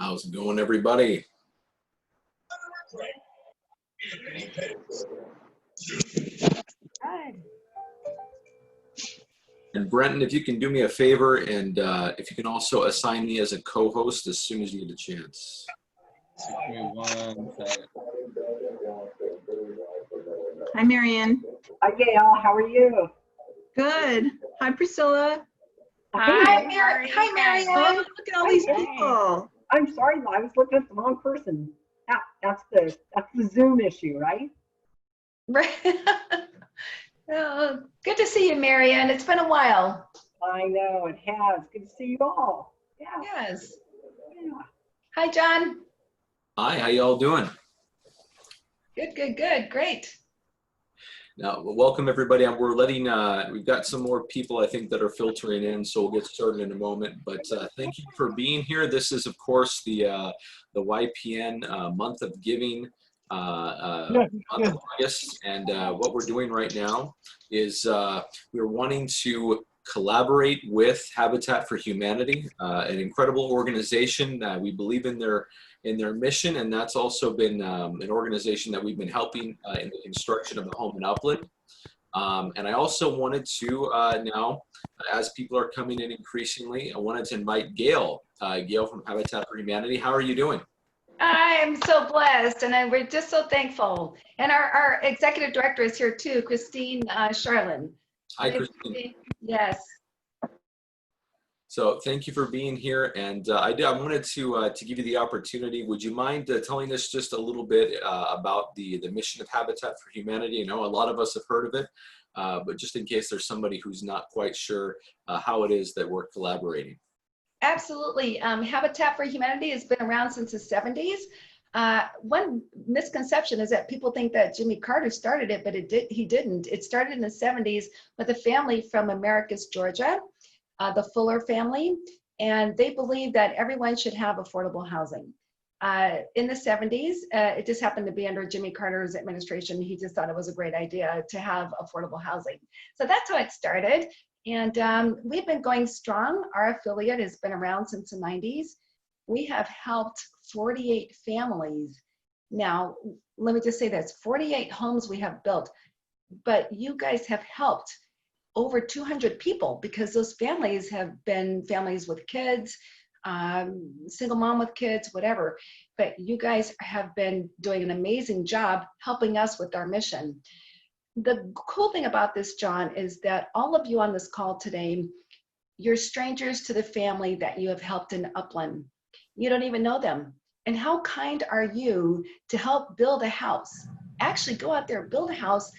How's it going, everybody? Hi. And Brenton, if you can do me a favor, and if you can also assign me as a co-host as soon as you get a chance. Give me 1 second. Hi, Marianne. Hi, Gail. How are you? Good. Hi, Priscilla. Hi, Hi, Marianne. Oh, look at all these Hi. people. I'm sorry, I was looking at the wrong person. That's the Zoom issue, right? Right. Oh, good to see you, Marianne. It's been a while. I know it has. Good to see you all. Yeah. Yes. Yeah. Hi, John. Hi, how y'all doing? Good, good, good. Great. Now, welcome everybody. We're letting, we've got some more people I think that are filtering in, so we'll get started in a moment. But thank you for being here. This is, of course, the YPN month of giving, month of August. And what we're doing right now is we're wanting to collaborate with Habitat for Humanity, an incredible organization. We believe in their mission, and that's also been an organization that we've been helping in the construction of the home in Upland. And I also wanted to now, as people are coming in increasingly, I wanted to invite Gail, Gail from Habitat for Humanity. How are you doing? I am so blessed, and we're just so thankful. And our executive director is here too, Christine Charlin. Hi, Christine. Yes. So thank you for being here, and I wanted to give you the opportunity. Would you mind telling us just a little bit about the mission of Habitat for Humanity? I know a lot of us have heard of it, but just in case there's somebody who's not quite sure how it is that we're collaborating. Absolutely. Habitat for Humanity has been around since the 70s. One misconception is that people think that Jimmy Carter started it, but he didn't. It started in the 70s with a family from Americus, Georgia, the Fuller family, and they believe that everyone should have affordable housing. In the 70s, it just happened to be under Jimmy Carter's administration. He just thought it was a great idea to have affordable housing. So that's how it started. And we've been going strong. Our affiliate has been around since the 90s. We have helped 48 families. Now, let me just say this, 48 homes we have built, but you guys have helped over 200 people, because those families have been families with kids, single mom with kids, whatever. But you guys have been doing an amazing job helping us with our mission. The cool thing about this, John, is that all of you on this call today, you're strangers to the family that you have helped in Upland. You don't even know them. And how kind are you to help build a house? Actually go out there, build a house,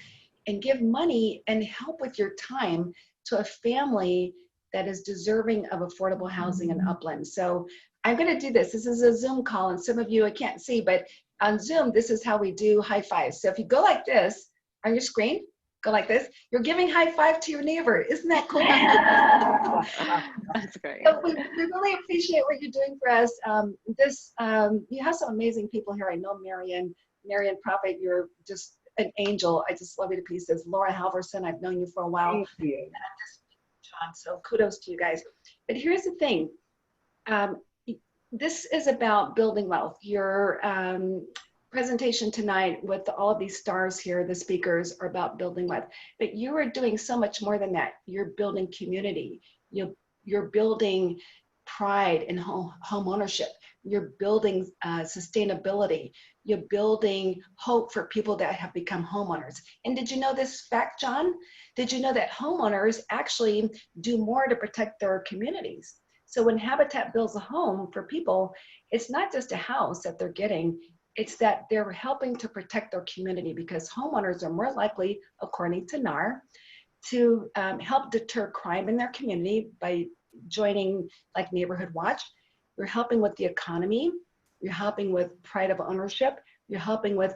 and give money and help with your time to a family that is deserving of affordable housing in Upland. So I'm going to do this. This is a Zoom call, and some of you I can't see, but on Zoom, this is how we do high fives. So if you go like this on your screen, go like this, you're giving high five to your neighbor. Isn't that cool? That's great. So we really appreciate what you're doing for us. You have some amazing people here. I know Marianne Prophet, you're just an angel. I just love you to pieces. Laura Halverson, I've known you for a while. Thank you. John, so kudos to you guys. But here's the thing. This is about building wealth. Your presentation tonight with all of these stars here, the speakers, are about building wealth. But you are doing so much more than that. You're building community. You're building pride in home ownership. You're building sustainability. You're building hope for people that have become homeowners. And did you know this fact, John? Did you know that homeowners actually do more to protect their communities? So when Habitat builds a home for people, it's not just a house that they're getting, it's that they're helping to protect their community, because homeowners are more likely, according to NAR, to help deter crime in their community by joining like Neighborhood Watch. You're helping with the economy. You're helping with pride of ownership. You're helping with,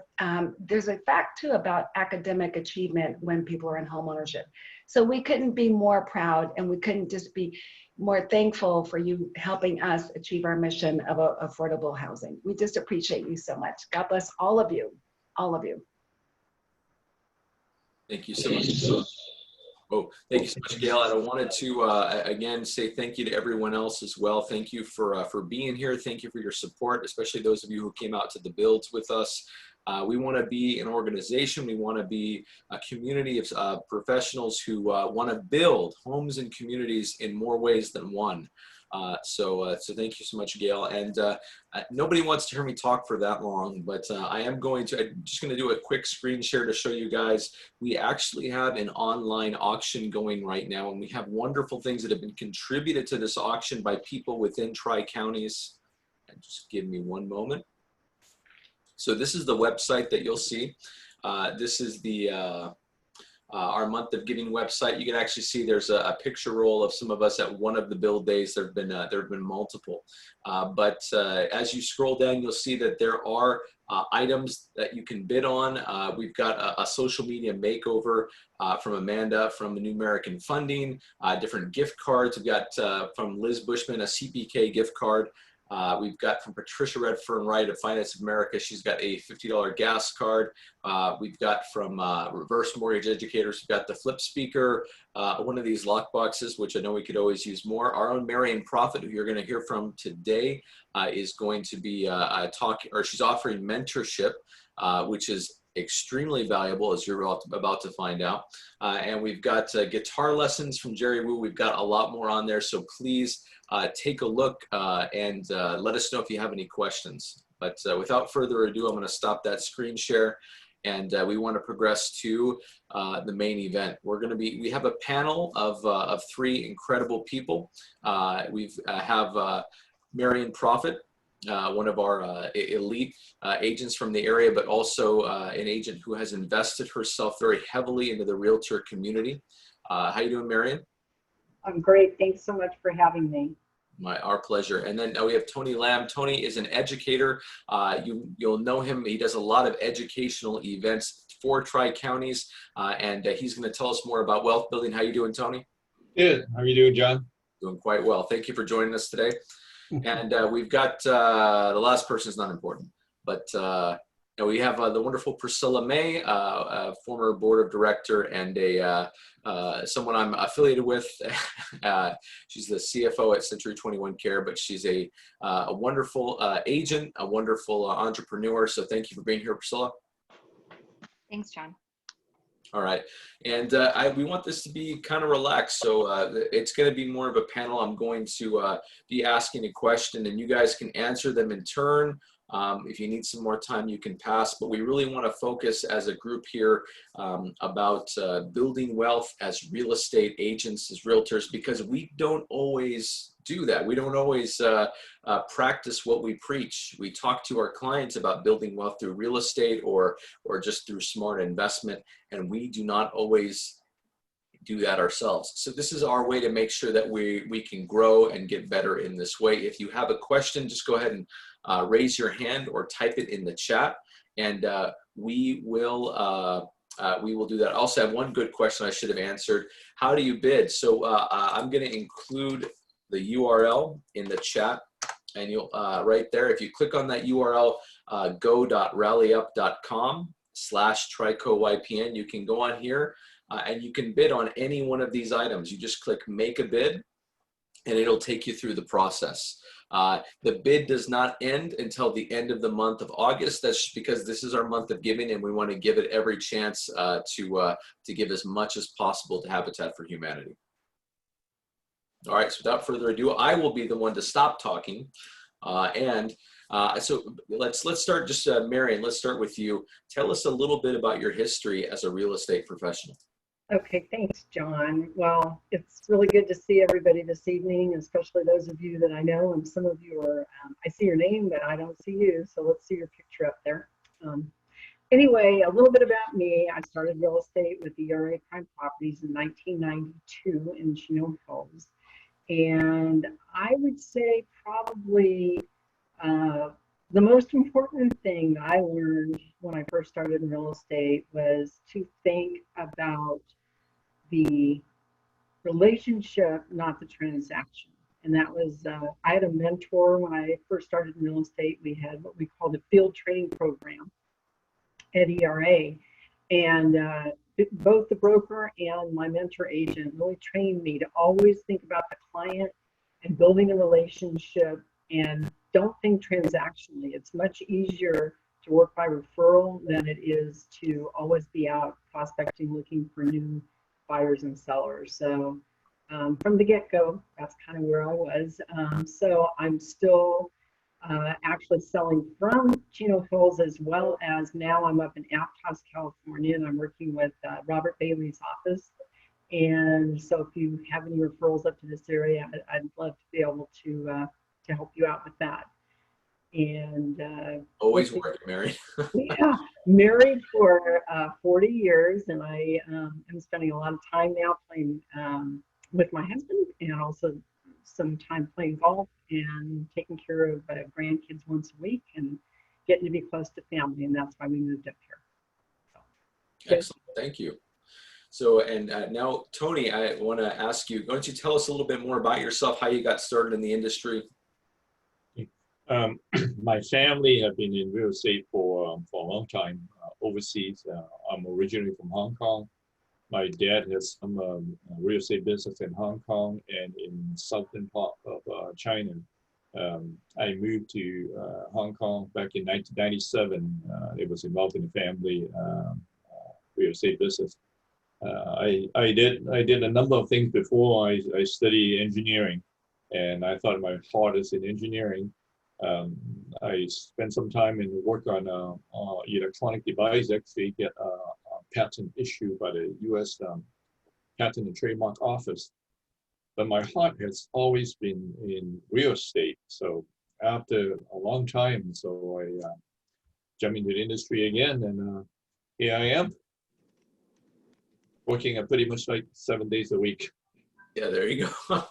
there's a fact too about academic achievement when people are in home ownership. So we couldn't be more proud, and we couldn't just be more thankful for you helping us achieve our mission of affordable housing. We just appreciate you so much. God bless all of you, all of you. Thank you so much. Oh, thank you so much, Gail. And I wanted to again say thank you to everyone else as well. Thank you for being here. Thank you for your support, especially those of you who came out to the builds with us. We want to be an organization. We want to be a community of professionals who want to build homes and communities in more ways than one. So thank you so much, Gail. And nobody wants to hear me talk for that long, but I'm just going to do a quick screen share to show you guys. We actually have an online auction going right now, and we have wonderful things that have been contributed to this auction by people within Tri-Counties. And just give me one moment. So this is the website that you'll see. This is the our month of giving website. You can actually see there's a picture roll of some of us at one of the build days. There have been multiple, but as you scroll down, you'll see that there are items that you can bid on. We've got a social media makeover from Amanda from the New American Funding, different gift cards. We've got from Liz Bushman a CPK gift card. We've got from Patricia Redfern Wright of Finance of America. She's got a $50 gas card. We've got from Reverse Mortgage Educators, we've got the flip speaker, one of these lock boxes, which I know we could always use more. Our own Marion Prophet, who you're going to hear from today, is going to be she's offering mentorship, which is extremely valuable, as you're about to find out. And we've got guitar lessons from Jerry Wu. We've got a lot more on there, so please take a look and let us know if you have any questions. But without further ado, I'm going to stop that screen share, and we want to progress to the main event. We have a panel of three incredible people. We have Marion Prophet, one of our elite agents from the area, but also an agent who has invested herself very heavily into the realtor community. How you doing, Marion? I'm great. Thanks so much for having me. Our pleasure. And then we have Tony Lamb. Tony is an educator. You'll know him. He does a lot of educational events for Tri-Counties, and he's going to tell us more about wealth building. How you doing, Tony? Good. How are you doing, John? Doing quite well. Thank you for joining us today. And we've got the last person is not important, but we have the wonderful Priscilla May, a former board of director and someone I'm affiliated with. She's the CFO at Century 21 Care, but she's a wonderful agent, a wonderful entrepreneur. So thank you for being here, Priscilla. Thanks, John. All right, and we want this to be kind of relaxed, so it's going to be more of a panel. I'm going to be asking a question, and you guys can answer them in turn. If you need some more time, you can pass, but we really want to focus as a group here about building wealth as real estate agents, as realtors, because we don't always do that. We don't always practice what we preach. We talk to our clients about building wealth through real estate or just through smart investment, and we do not always do that ourselves. So this is our way to make sure that we can grow and get better in this way. If you have a question, just go ahead and raise your hand or type it in the chat, and we will do that. I also have one good question I should have answered. How do you bid? So I'm going to include the URL in the chat, and you'll right there, if you click on that URL, go.rallyup.com/TricoYPN, you can go on here and you can bid on any one of these items. You just click make a bid, and it'll take you through the process. The bid does not end until the end of the month of August. That's just because this is our month of giving, and we want to give it every chance to give as much as possible to Habitat for Humanity. All right, so without further ado, I will be the one to stop talking. So let's start, just Marion, let's start with you. Tell us a little bit about your history as a real estate professional. Okay, thanks, John. Well, it's really good to see everybody this evening, especially those of you that I know, and some of you are, I see your name, but I don't see you, so let's see your picture up there. Anyway, a little bit about me. I started real estate with the ERA Prime Properties in 1992 in Chino Hills. And I would say probably the most important thing that I learned when I first started in real estate was to think about the relationship, not the transaction. And that was, I had a mentor when I first started in real estate. We had what we called a field training program at ERA. And both the broker and my mentor agent really trained me to always think about the client and building a relationship, and don't think transactionally. It's much easier to work by referral than it is to always be out prospecting, looking for new buyers and sellers. So from the get-go, that's kind of where I was. So I'm still actually selling from Chino Hills, as well as now I'm up in Aptos, California, and I'm working with Robert Bailey's office. And so if you have any referrals up to this area, I'd love to be able to help you out with that. And Always working, Mary. yeah, married for 40 years, and I am spending a lot of time now playing with my husband, and also some time playing golf and taking care of grandkids once a week and getting to be close to family, and that's why we moved up here. So, Excellent. Thank you. So, and now, Tony, I want to ask you, why don't you tell us a little bit more about yourself, how you got started in the industry? My family have been in real estate for a long time overseas. I'm originally from Hong Kong. My dad has some real estate business in Hong Kong and in southern part of China. I moved to Hong Kong back in 1997. It was involved in the family real estate business. I did a number of things before. I studied engineering, and I thought my heart is in engineering. I spent some time in work on electronic device, actually get a patent issued by the U.S. Patent and Trademark Office. But my heart has always been in real estate. So after a long time, so I jumped into the industry again, and here I am, working at pretty much like 7 days a week. Yeah, there you go.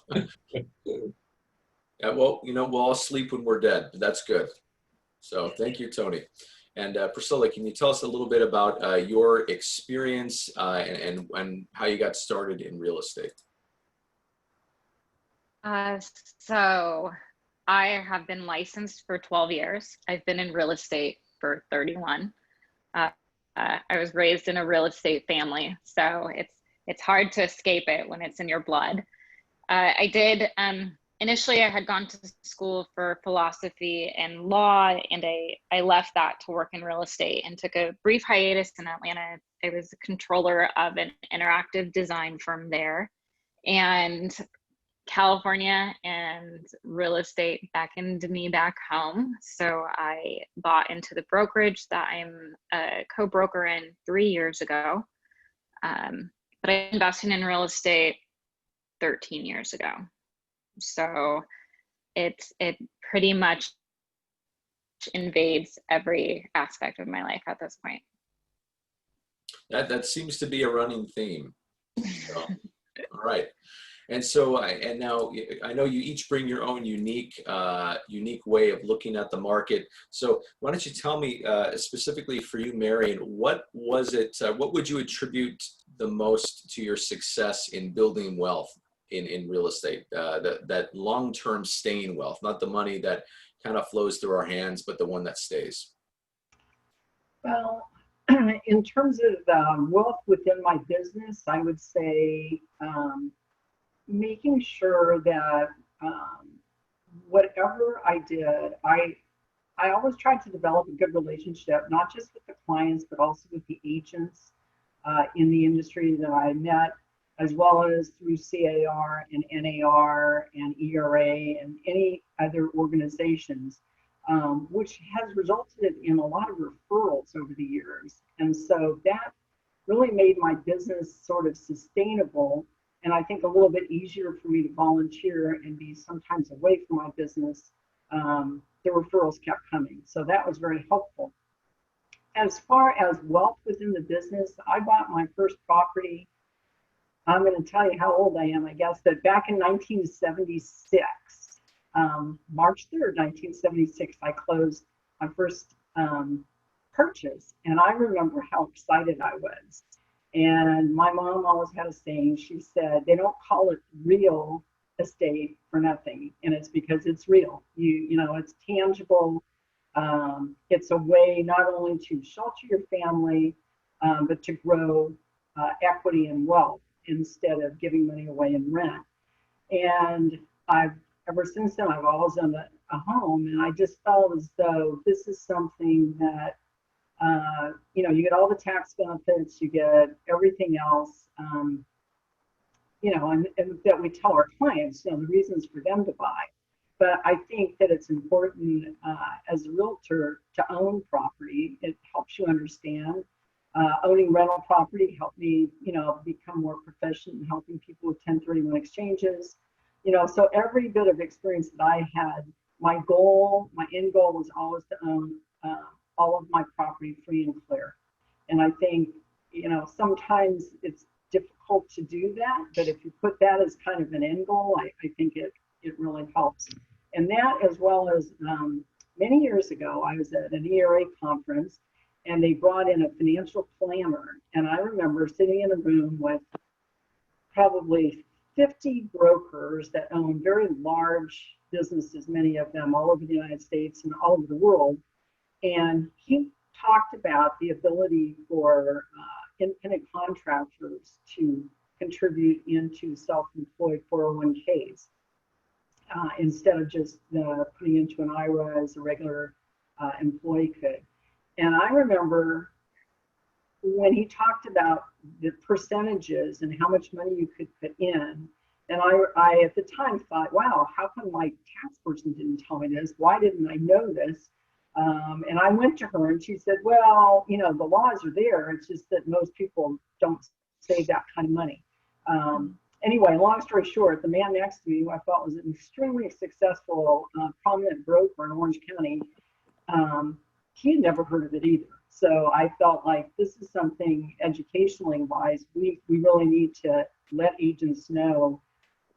Yeah, well, you know, we'll all sleep when we're dead. That's good. So thank you, Tony. And Priscilla, can you tell us a little bit about your experience and how you got started in real estate? So I have been licensed for 12 years. I've been in real estate for 31. I was raised in a real estate family, so it's hard to escape it when it's in your blood. I did, initially I had gone to school for philosophy and law, and I left that to work in real estate and took a brief hiatus in Atlanta. I was a controller of an interactive design firm there, and California and real estate beckoned me back home. So I bought into the brokerage that I'm a co-broker in 3 years ago. But I invested in real estate 13 years ago. So it pretty much invades every aspect of my life at this point. That seems to be a running theme. So, all right. And so, and now I know you each bring your own unique way of looking at the market. So why don't you tell me specifically for you, Marion, what was it, what would you attribute the most to your success in building wealth in real estate? That long-term staying wealth, not the money that kind of flows through our hands, but the one that stays. well, in terms of wealth within my business, I would say making sure that whatever I did, I always tried to develop a good relationship, not just with the clients, but also with the agents in the industry that I met, as well as through CAR and NAR and ERA and any other organizations, which has resulted in a lot of referrals over the years. And so that really made my business sort of sustainable, and I think a little bit easier for me to volunteer and be sometimes away from my business. The referrals kept coming, so that was very helpful. As far as wealth within the business, I bought my first property. I'm going to tell you how old I am, I guess, but back in 1976, March 3rd, 1976, I closed my first purchase, and I remember how excited I was. And my mom always had a saying. She said, they don't call it real estate for nothing, and it's because it's real. You know, it's tangible. It's a way not only to shelter your family, but to grow equity and wealth instead of giving money away in rent. And ever since then, I've always owned a home, and I just felt as though this is something that, you get all the tax benefits, you get everything else, and that we tell our clients, the reasons for them to buy. But I think that it's important as a realtor to own property. It helps you understand. Owning rental property helped me, become more proficient in helping people with 1031 exchanges. So every bit of experience that I had, my end goal was always to own all of my property free and clear. And I think, sometimes it's difficult to do that, but if you put that as kind of an end goal, I think it really helps. And that, as well as many years ago, I was at an ERA conference, and they brought in a financial planner. And I remember sitting in a room with probably 50 brokers that own very large businesses, many of them all over the United States and all over the world. And he talked about the ability for independent contractors to contribute into self-employed 401ks instead of just putting into an IRA as a regular employee could. And I remember when he talked about the percentages and how much money you could put in, and I at the time thought, wow, how come my tax person didn't tell me this? Why didn't I know this? And I went to her and she said, well, the laws are there. It's just that most people don't save that kind of money. Anyway, long story short, the man next to me, who I thought was an extremely successful, prominent broker in Orange County, he had never heard of it either. So I felt like this is something educationally wise, we really need to let agents know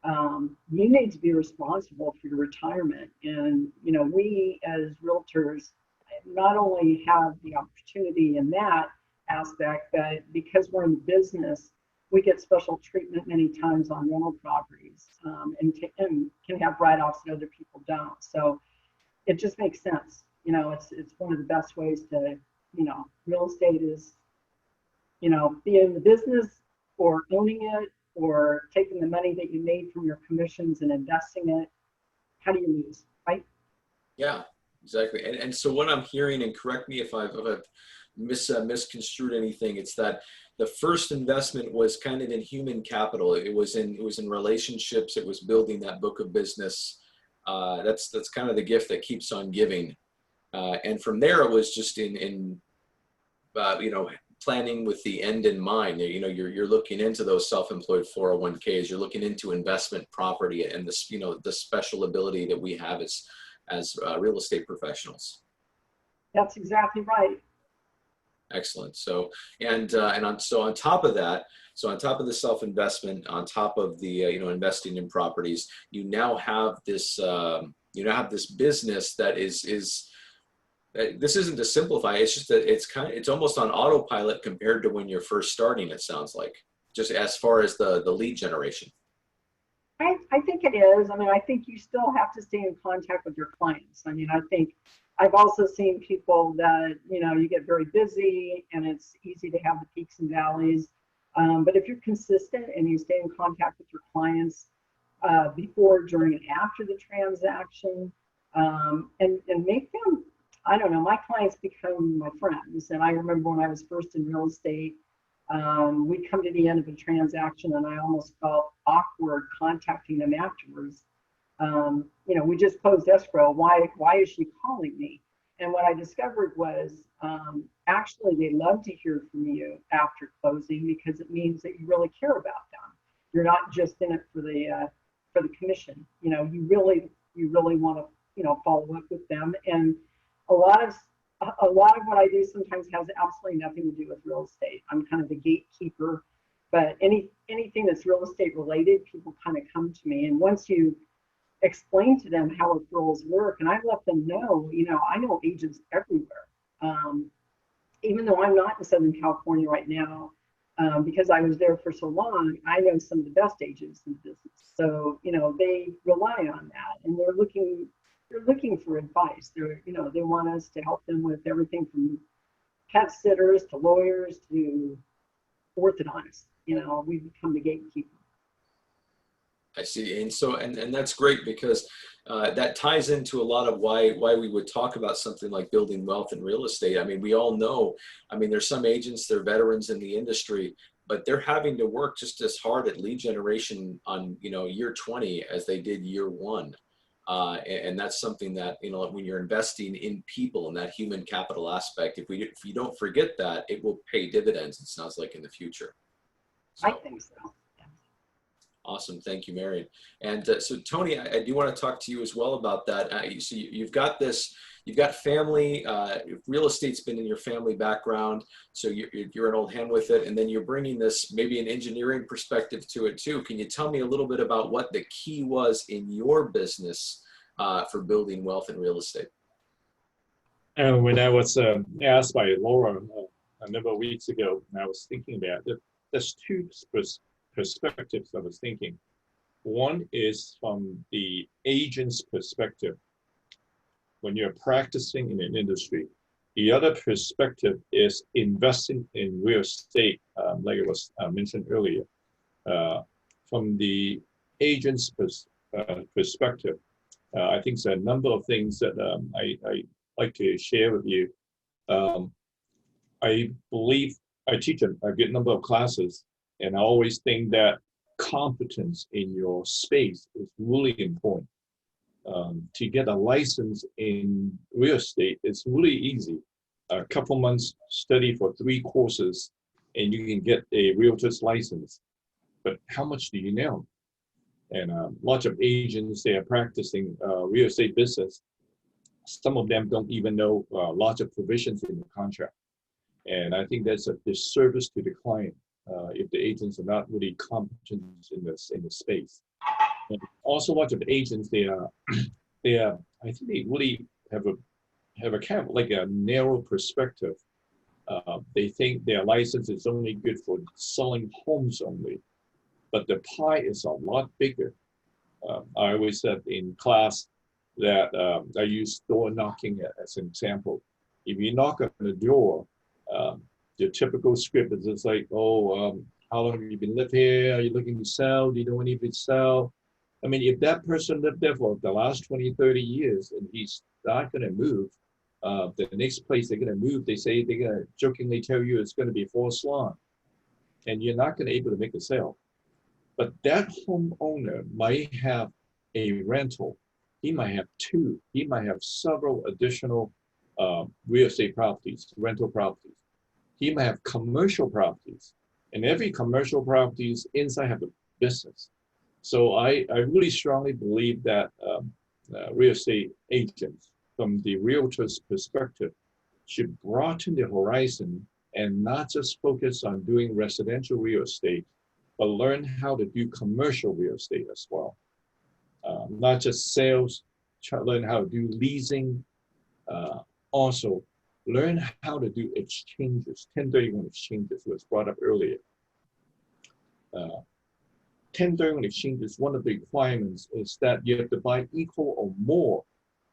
you need to be responsible for your retirement. And, we as realtors not only have the opportunity in that aspect, but because we're in the business, we get special treatment many times on rental properties and can have write-offs that other people don't. So it just makes sense. It's one of the best ways to, real estate is, be in the business or owning it or taking the money that you made from your commissions and investing it. How do you lose, right? Yeah, exactly. And so what I'm hearing, and correct me if I've misconstrued anything, it's that the first investment was kind of in human capital. It was in relationships. It was building that book of business. That's kind of the gift that keeps on giving. And from there, it was just in planning with the end in mind. You're looking into those self-employed 401ks. You're looking into investment property and the special ability that we have as real estate professionals. That's exactly right. Excellent. So on top of that, on top of the self-investment, on top of the investing in properties, you now have this business that is this isn't to simplify. It's just that it's almost on autopilot compared to when you're first starting. It sounds like, just as far as the lead generation. I think it is. I think you still have to stay in contact with your clients. I think I've also seen people that, you get very busy and it's easy to have the peaks and valleys. But if you're consistent and you stay in contact with your clients before, during, and after the transaction, and make them, I don't know, my clients become my friends. And I remember when I was first in real estate, we'd come to the end of a transaction and I almost felt awkward contacting them afterwards. We just closed escrow. Why is she calling me? And what I discovered was actually they love to hear from you after closing because it means that you really care about them. You're not just in it for the commission. You really want to follow up with them. And a lot of what I do sometimes has absolutely nothing to do with real estate. I'm kind of the gatekeeper, but anything that's real estate related, people kind of come to me. And once you explain to them how referrals work, and I let them know, I know agents everywhere. Even though I'm not in Southern California right now, because I was there for so long, I know some of the best agents in the business. So, they rely on that, and they're looking for advice. They want us to help them with everything from pet sitters to lawyers to orthodontists. You know, we become the gatekeeper. I see. And so, and that's great because that ties into a lot of why we would talk about something like building wealth in real estate. I mean, we all know, I mean, there's some agents, they're veterans in the industry, but they're having to work just as hard at lead generation on, you know, year 20 as they did year 1. And that's something that, you know, when you're investing in people and that human capital aspect, if you don't forget that, it will pay dividends, it sounds like, in the future. I think so. Awesome. Thank you, Marion. And so Tony, I do want to talk to you as well about that. So you've got this, you've got family, real estate's been in your family background. So you're an old hand with it. And then you're bringing this, maybe an engineering perspective to it too. Can you tell me a little bit about what the key was in your business for building wealth in real estate? And when I was asked by Laura a number of weeks ago, and I was thinking about it, there's two perspectives I was thinking. One is from the agent's perspective, when you're practicing in an industry. The other perspective is investing in real estate, like it was mentioned earlier. From the agent's perspective, I think there's a number of things that I like to share with you. I believe I teach a good number of classes, and I always think that competence in your space is really important. To get a license in real estate, it's really easy. A couple months study for 3 courses, and you can get a realtor's license. But how much do you know? And lots of agents, they are practicing real estate business. Some of them don't even know lots of provisions in the contract. And I think that's a disservice to the client if the agents are not really competent in the space. And also, lots of agents, they are I think they really have a kind of like a narrow perspective. They think their license is only good for selling homes only, but the pie is a lot bigger. I always said in class that I use door knocking as an example. If you knock on the door, the typical script is just like, oh, how long have you been living here? Are you looking to sell? Do you know anything to sell? I mean, if that person lived there for the last 20, 30 years and he's not going to move, the next place they're going to move, they say they're going to jokingly tell you it's going to be for a salon, and you're not going to be able to make a sale. But that homeowner might have a rental. He might have 2. He might have several additional real estate properties, rental properties. He might have commercial properties, and every commercial properties inside have a business. So I really strongly believe that real estate agents, from the realtor's perspective, should broaden the horizon and not just focus on doing residential real estate, but learn how to do commercial real estate as well. Not just sales, learn how to do leasing, also learn how to do exchanges. 1031 exchanges was brought up earlier. 1031 exchanges, one of the requirements is that you have to buy equal or more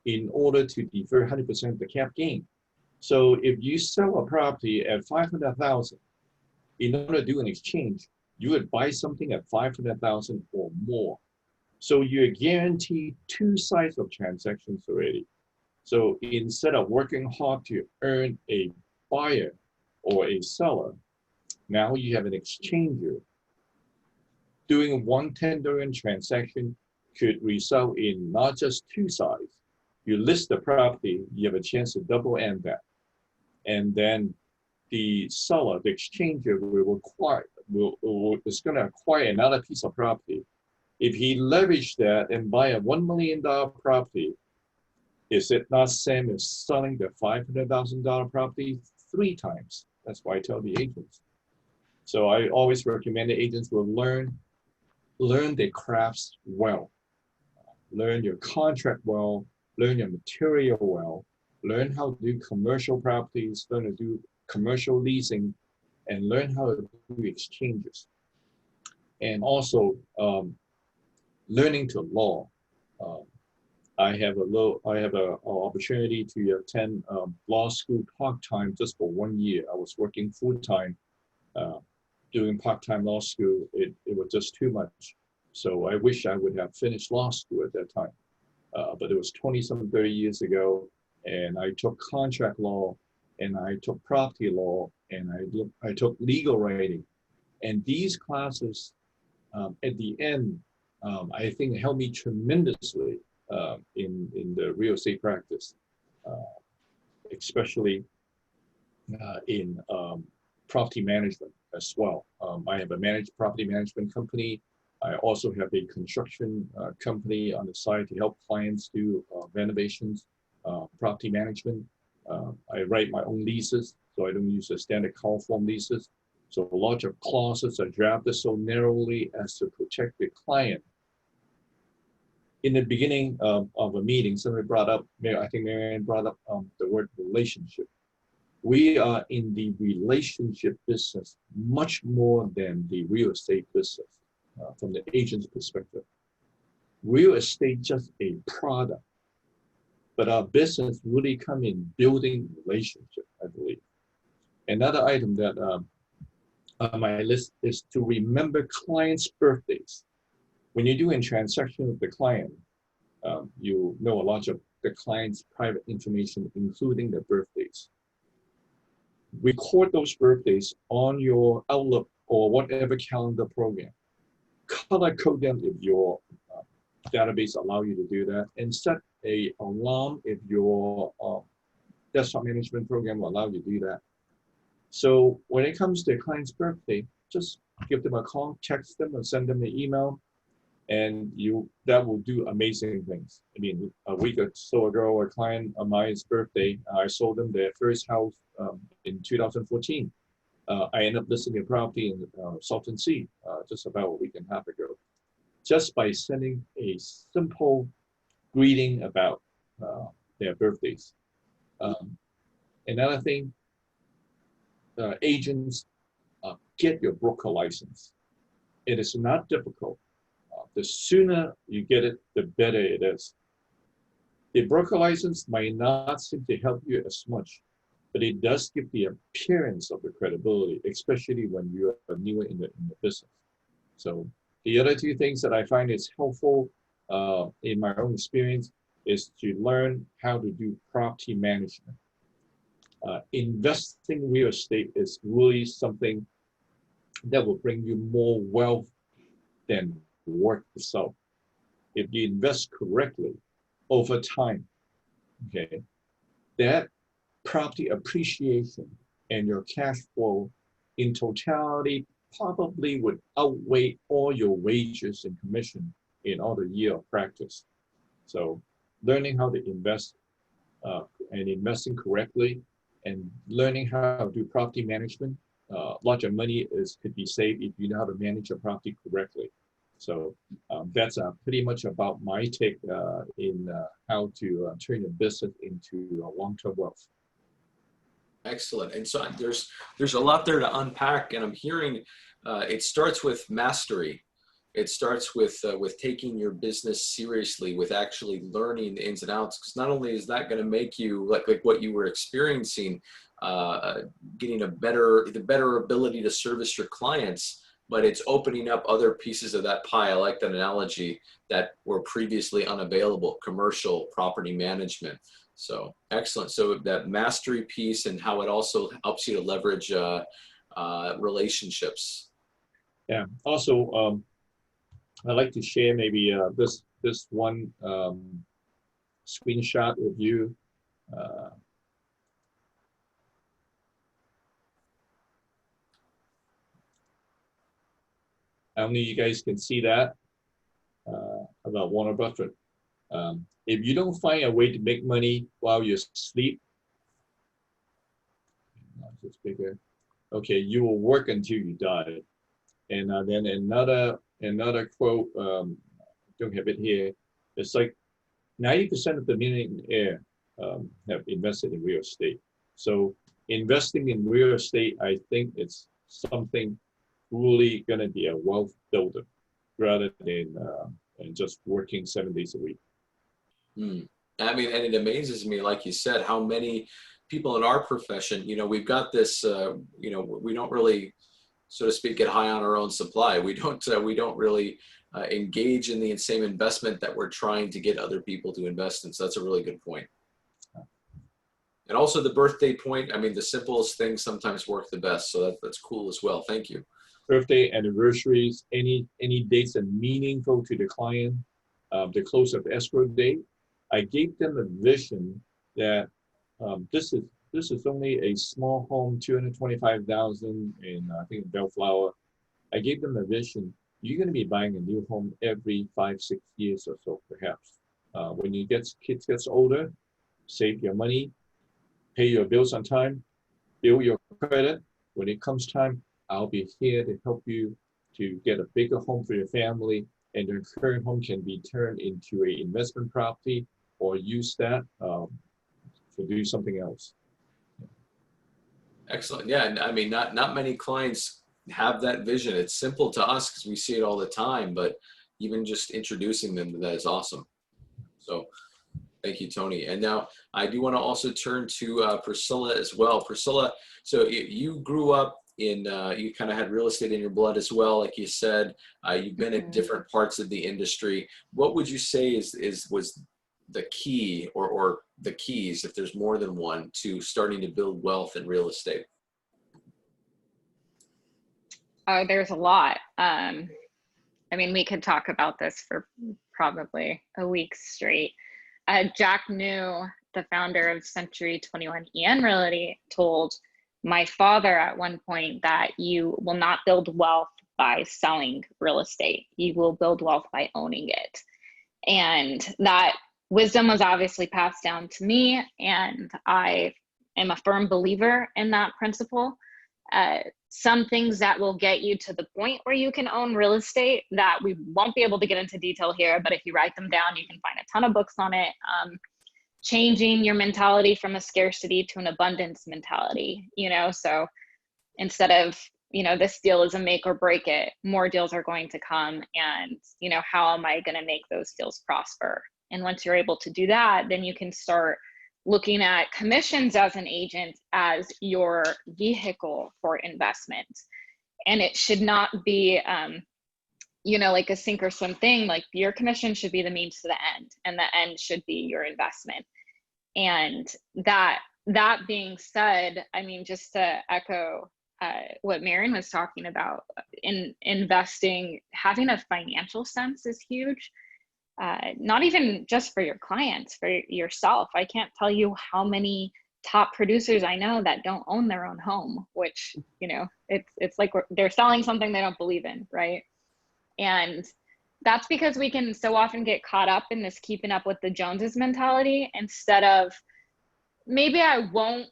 in order to defer 100% of the cap gain. So if you sell a property at 500,000, in order to do an exchange, you would buy something at 500,000 or more. So you're guaranteed 2 sides of transactions already. So instead of working hard to earn a buyer or a seller, now you have an exchanger. Doing one 1031 transaction could result in not just 2 sides. You list the property, you have a chance to double end that. And then the seller, the exchanger, is going to acquire another piece of property. If he leverage that and buy a $1 million property, is it not same as selling the $500,000 property 3 times? That's why I tell the agents. So I always recommend the agents will learn their crafts well, learn your contract well, learn your material well, learn how to do commercial properties, learn to do commercial leasing, and learn how to do exchanges. And also learning to law. I have an opportunity to attend law school part-time just for 1 year. I was working full-time doing part-time law school, it was just too much. So I wish I would have finished law school at that time. But it was 30 years ago, and I took contract law, and I took property law, and I took legal writing. And these classes, at the end, I think helped me tremendously in the real estate practice, especially in property management as well. I have a managed property management company. I also have a construction company on the side to help clients do renovations, property management. I write my own leases, so I don't use the standard call form leases. So a lot of clauses are drafted so narrowly as to protect the client. In the beginning of a meeting, somebody brought up, I think Marianne brought up the word relationship. We are in the relationship business much more than the real estate business from the agent's perspective. Real estate just a product, but our business really come in building relationship, I believe. Another item that on my list is to remember clients' birthdays. When you're doing transaction with the client, you know a lot of the client's private information, including their birthdays. Record those birthdays on your Outlook or whatever calendar program. Color code them if your database allow you to do that, and set an alarm if your desktop management program will allow you to do that. So when it comes to a client's birthday, just give them a call, text them, or send them an email, and that will do amazing things. I mean, a week or so ago, a client of mine's birthday, I sold them their first house in 2014. I ended up listing a property in Salton Sea just about a week and a half ago, just by sending a simple greeting about their birthdays. Another thing, agents, get your broker license. It is not difficult. The sooner you get it, the better it is. The broker license might not seem to help you as much, but it does give the appearance of the credibility, especially when you are newer in the business. So the other two things that I find is helpful in my own experience is to learn how to do property management. Investing real estate is really something that will bring you more wealth than work itself. If you invest correctly over time, okay, that property appreciation and your cash flow in totality probably would outweigh all your wages and commission in all the year of practice. So learning how to invest and investing correctly, and learning how to do property management, a lot of money could be saved if you know how to manage your property correctly. So that's pretty much about my take in how to turn your business into long-term wealth. Excellent. And so there's a lot there to unpack, and I'm hearing it starts with mastery. It starts with taking your business seriously, with actually learning the ins and outs. Because not only is that going to make you like what you were experiencing, getting the better ability to service your clients, but it's opening up other pieces of that pie. I like that analogy, that were previously unavailable: commercial property management. So excellent. So that mastery piece, and how it also helps you to leverage relationships. Yeah. Also, I'd like to share maybe this one screenshot with you. Only you guys can see that about Warren Buffett. If you don't find a way to make money while you sleep, it's bigger. Okay, you will work until you die. And then another quote, don't have it here. It's like 90% of the millionaires have invested in real estate. So investing in real estate, I think it's something really going to be a wealth builder rather than just working 7 days a week. I mean, and it amazes me, like you said, how many people in our profession, we've got this, we don't really so to speak, get high on our own supply. We don't really engage in the same investment that we're trying to get other people to invest in. So that's a really good point. And also the birthday point. I mean, the simplest things sometimes work the best. So that's cool as well. Thank you. Birthday, anniversaries, any dates that meaningful to the client, the close of escrow date. I gave them a vision that this is only a small home, 225,000 in I think Bellflower. I gave them a vision. You're going to be buying a new home every 5-6 years or so, perhaps. When you kids gets older, save your money, pay your bills on time, build your credit. When it comes time, I'll be here to help you to get a bigger home for your family, and your current home can be turned into an investment property or use that to do something else. Excellent. Yeah, and I mean, not many clients have that vision. It's simple to us because we see it all the time, but even just introducing them to that is awesome. So thank you, Tony. And now I do want to also turn to Priscilla as well. Priscilla, so you grew up in, you kind of had real estate in your blood as well, like you said. You've been in different parts of the industry. What would you say was the key or the keys, if there's more than one, to starting to build wealth in real estate? Oh, there's a lot. I mean, we could talk about this for probably a week straight. Jack New, the founder of Century 21 EN Realty, told my father at one point that you will not build wealth by selling real estate. You will build wealth by owning it. And that wisdom was obviously passed down to me, and I am a firm believer in that principle. Some things that will get you to the point where you can own real estate that we won't be able to get into detail here, but if you write them down, you can find a ton of books on it. Changing your mentality from a scarcity to an abundance mentality, so instead of, this deal is a make or break it, more deals are going to come, and, how am I going to make those deals prosper? And once you're able to do that, then you can start looking at commissions as an agent as your vehicle for investment. And it should not be, like a sink or swim thing. Like, your commission should be the means to the end, and the end should be your investment. And that being said, I mean, just to echo what Marion was talking about, in investing, having a financial sense is huge. Not even just for your clients, for yourself. I can't tell you how many top producers I know that don't own their own home, which, it's like they're selling something they don't believe in, right? And that's because we can so often get caught up in this keeping up with the Joneses mentality, instead of, maybe I won't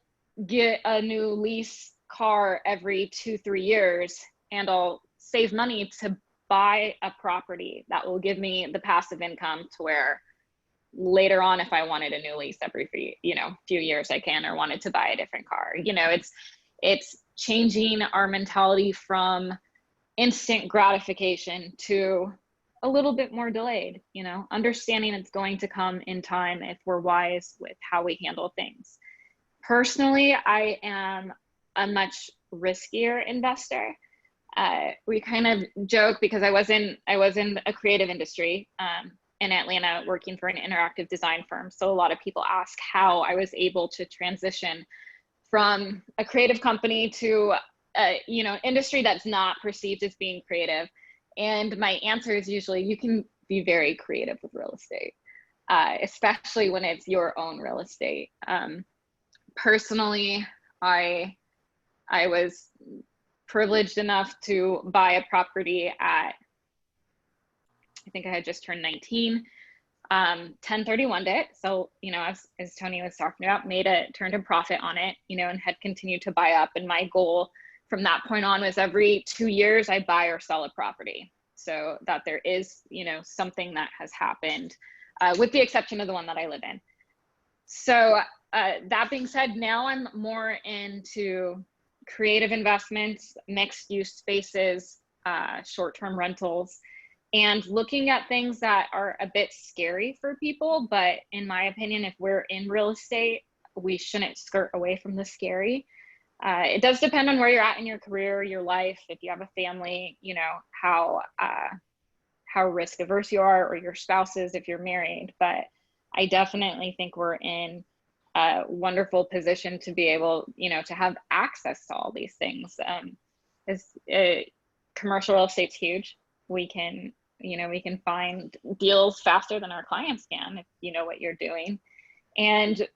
get a new lease car every 2-3 years, and I'll save money to buy a property that will give me the passive income to where later on, if I wanted a new lease every few years, I can, or wanted to buy a different car. It's changing our mentality from instant gratification to a little bit more delayed, understanding it's going to come in time if we're wise with how we handle things. Personally, I am a much riskier investor. We kind of joke, because I was in a creative industry in Atlanta working for an interactive design firm. So a lot of people ask how I was able to transition from a creative company to industry that's not perceived as being creative. And my answer is usually, you can be very creative with real estate, especially when it's your own real estate. Personally, I was privileged enough to buy a property at, I think I had just turned 19, 1031 it. So, as Tony was talking about, turned a profit on it, and had continued to buy up. And my goal from that point on was every 2 years I buy or sell a property, so that there is, something that has happened, with the exception of the one that I live in. So that being said, now I'm more into creative investments, mixed use spaces, short-term rentals, and looking at things that are a bit scary for people. But in my opinion, if we're in real estate, we shouldn't skirt away from the scary. It does depend on where you're at in your career, your life, if you have a family, you know, how risk averse you are, or your spouse is if you're married. But I definitely think we're in a wonderful position to be able, you know, to have access to all these things. Commercial real estate's huge. We can, you know, we can find deals faster than our clients can if you know what you're doing. And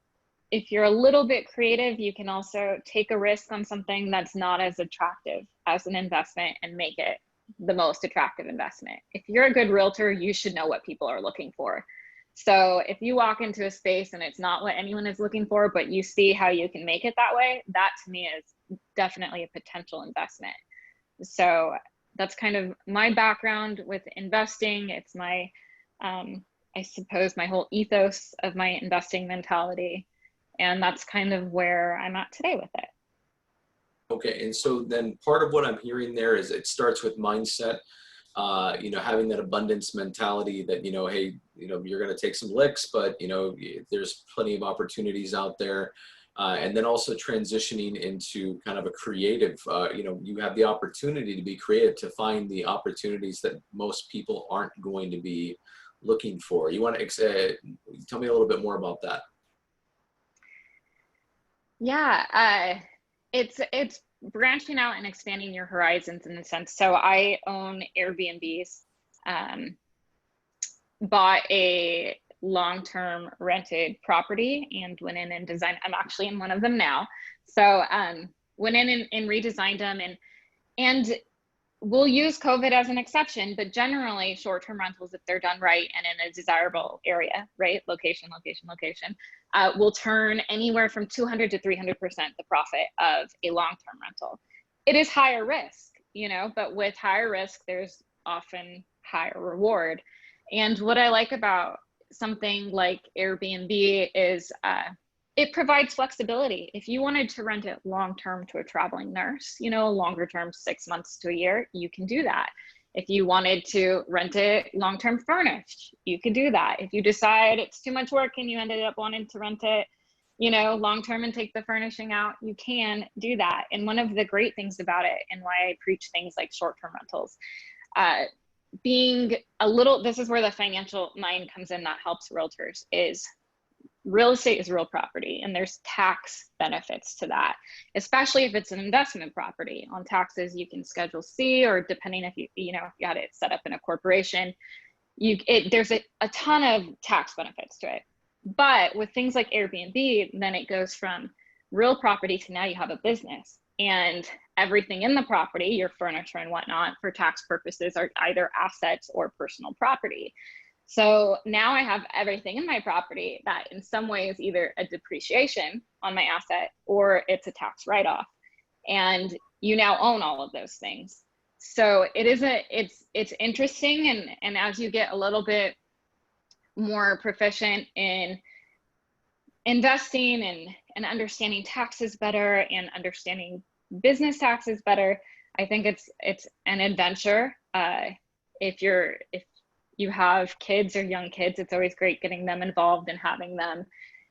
if you're a little bit creative, you can also take a risk on something that's not as attractive as an investment and make it the most attractive investment. If you're a good realtor, you should know what people are looking for. So if you walk into a space and it's not what anyone is looking for, but you see how you can make it that way, that to me is definitely a potential investment. So that's kind of my background with investing. It's my, I suppose, my whole ethos of my investing mentality. And that's kind of where I'm at today with it. Okay, and so then part of what I'm hearing there is it starts with mindset, you know, having that abundance mentality that, you know, hey, you know, you're going to take some licks, but, you know, there's plenty of opportunities out there. And then also transitioning into kind of a creative, you know, you have the opportunity to be creative, to find the opportunities that most people aren't going to be looking for. You want to tell me a little bit more about that? Yeah, it's branching out and expanding your horizons in a sense. So I own Airbnbs, bought a long-term rented property and went in and designed. I'm actually in one of them now. So went in and redesigned them, and we'll use COVID as an exception, but generally short-term rentals, if they're done right and in a desirable area, right? Location, will turn anywhere from 200 to 300% the profit of a long-term rental. It is higher risk, you know, but with higher risk, there's often higher reward. And what I like about something like Airbnb is it provides flexibility. If you wanted to rent it long-term to a traveling nurse, you know, longer term, 6 months to a year, you can do that. If you wanted to rent it long-term furnished, you could do that. If you decide it's too much work and you ended up wanting to rent it, you know, long-term and take the furnishing out, you can do that. And one of the great things about it, and why I preach things like short-term rentals, being a little, this is where the financial mind comes in that helps realtors, is real estate is real property, and there's tax benefits to that, especially if it's an investment property. On taxes, you can Schedule C, or depending if you know, if you had it set up in a corporation, there's a ton of tax benefits to it. But with things like Airbnb, then it goes from real property to now you have a business, and everything in the property, your furniture and whatnot, for tax purposes are either assets or personal property. So now I have everything in my property that in some way is either a depreciation on my asset or it's a tax write-off. And you now own all of those things. So it's interesting. And as you get a little bit more proficient in investing and understanding taxes better and understanding business taxes better, I think it's an adventure. If you have kids or young kids, it's always great getting them involved and having them,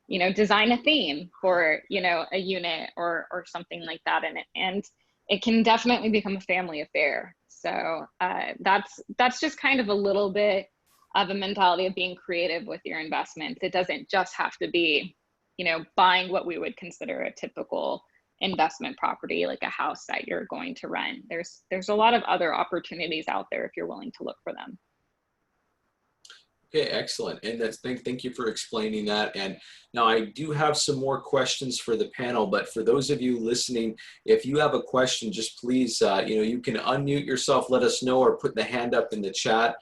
you know, design a theme for, you know, a unit or something like that in it. And it can definitely become a family affair. So that's just kind of a little bit of a mentality of being creative with your investments. It doesn't just have to be, you know, buying what we would consider a typical investment property, like a house that you're going to rent. There's a lot of other opportunities out there if you're willing to look for them. Okay, excellent. And thank you for explaining that. And now I do have some more questions for the panel, but for those of you listening, if you have a question, just please, you know, you can unmute yourself, let us know, or put the hand up in the chat.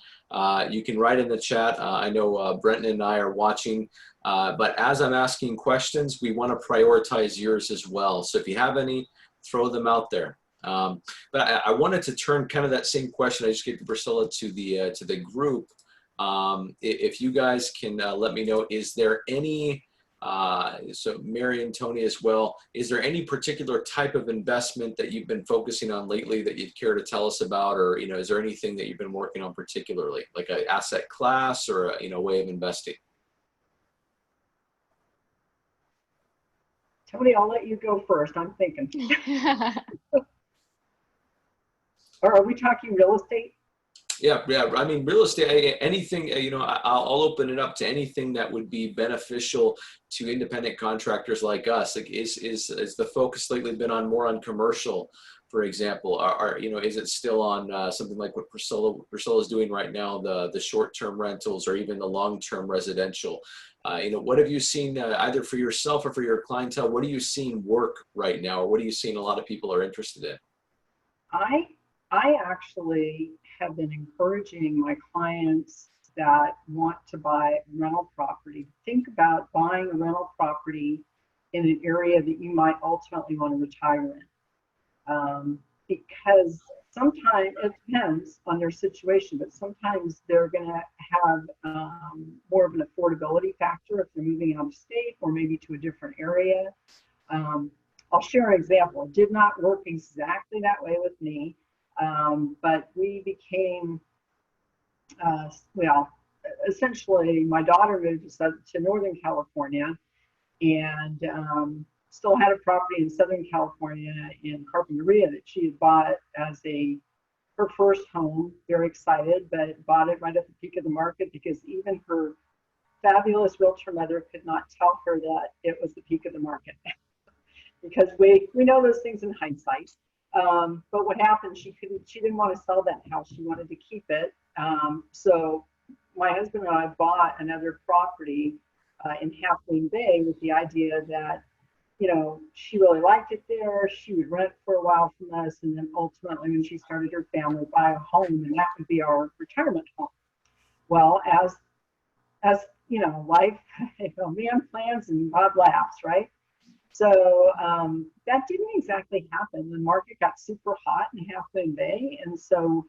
You can write in the chat. I know Brenton and I are watching, but as I'm asking questions, we want to prioritize yours as well. So if you have any, throw them out there. But I wanted to turn kind of that same question I just gave to Priscilla to the group. If you guys can let me know, is there any, so Mary and Tony as well, is there any particular type of investment that you've been focusing on lately that you'd care to tell us about? Or, you know, is there anything that you've been working on particularly, like an asset class or a, you know, way of investing? Tony, I'll let you go first. I'm thinking. Or are we talking real estate? Yeah, yeah. I mean, real estate, anything, you know, I'll open it up to anything that would be beneficial to independent contractors like us. Like, is the focus lately been on more on commercial, for example? You know, is it still on something like what Priscilla's doing right now, the short-term rentals or even the long-term residential? You know, what have you seen either for yourself or for your clientele? What are you seeing work right now, or what are you seeing a lot of people are interested in? I actually have been encouraging my clients that want to buy rental property. Think about buying a rental property in an area that you might ultimately want to retire in. Because sometimes it depends on their situation, but sometimes they're going to have more of an affordability factor if they're moving out of state or maybe to a different area. I'll share an example. It did not work exactly that way with me. But we became, well, essentially my daughter moved to Northern California and still had a property in Southern California in Carpinteria that she had bought as her first home, very excited, but bought it right at the peak of the market because even her fabulous realtor mother could not tell her that it was the peak of the market because we know those things in hindsight. But what happened, she didn't want to sell that house. She wanted to keep it. So my husband and I bought another property in Half Moon Bay with the idea that, you know, she really liked it there. She would rent for a while from us. And then ultimately when she started her family, buy a home, and that would be our retirement home. Well, as you know, life, you know, man plans and God laughs, right? So that didn't exactly happen. The market got super hot in Half Moon Bay, and so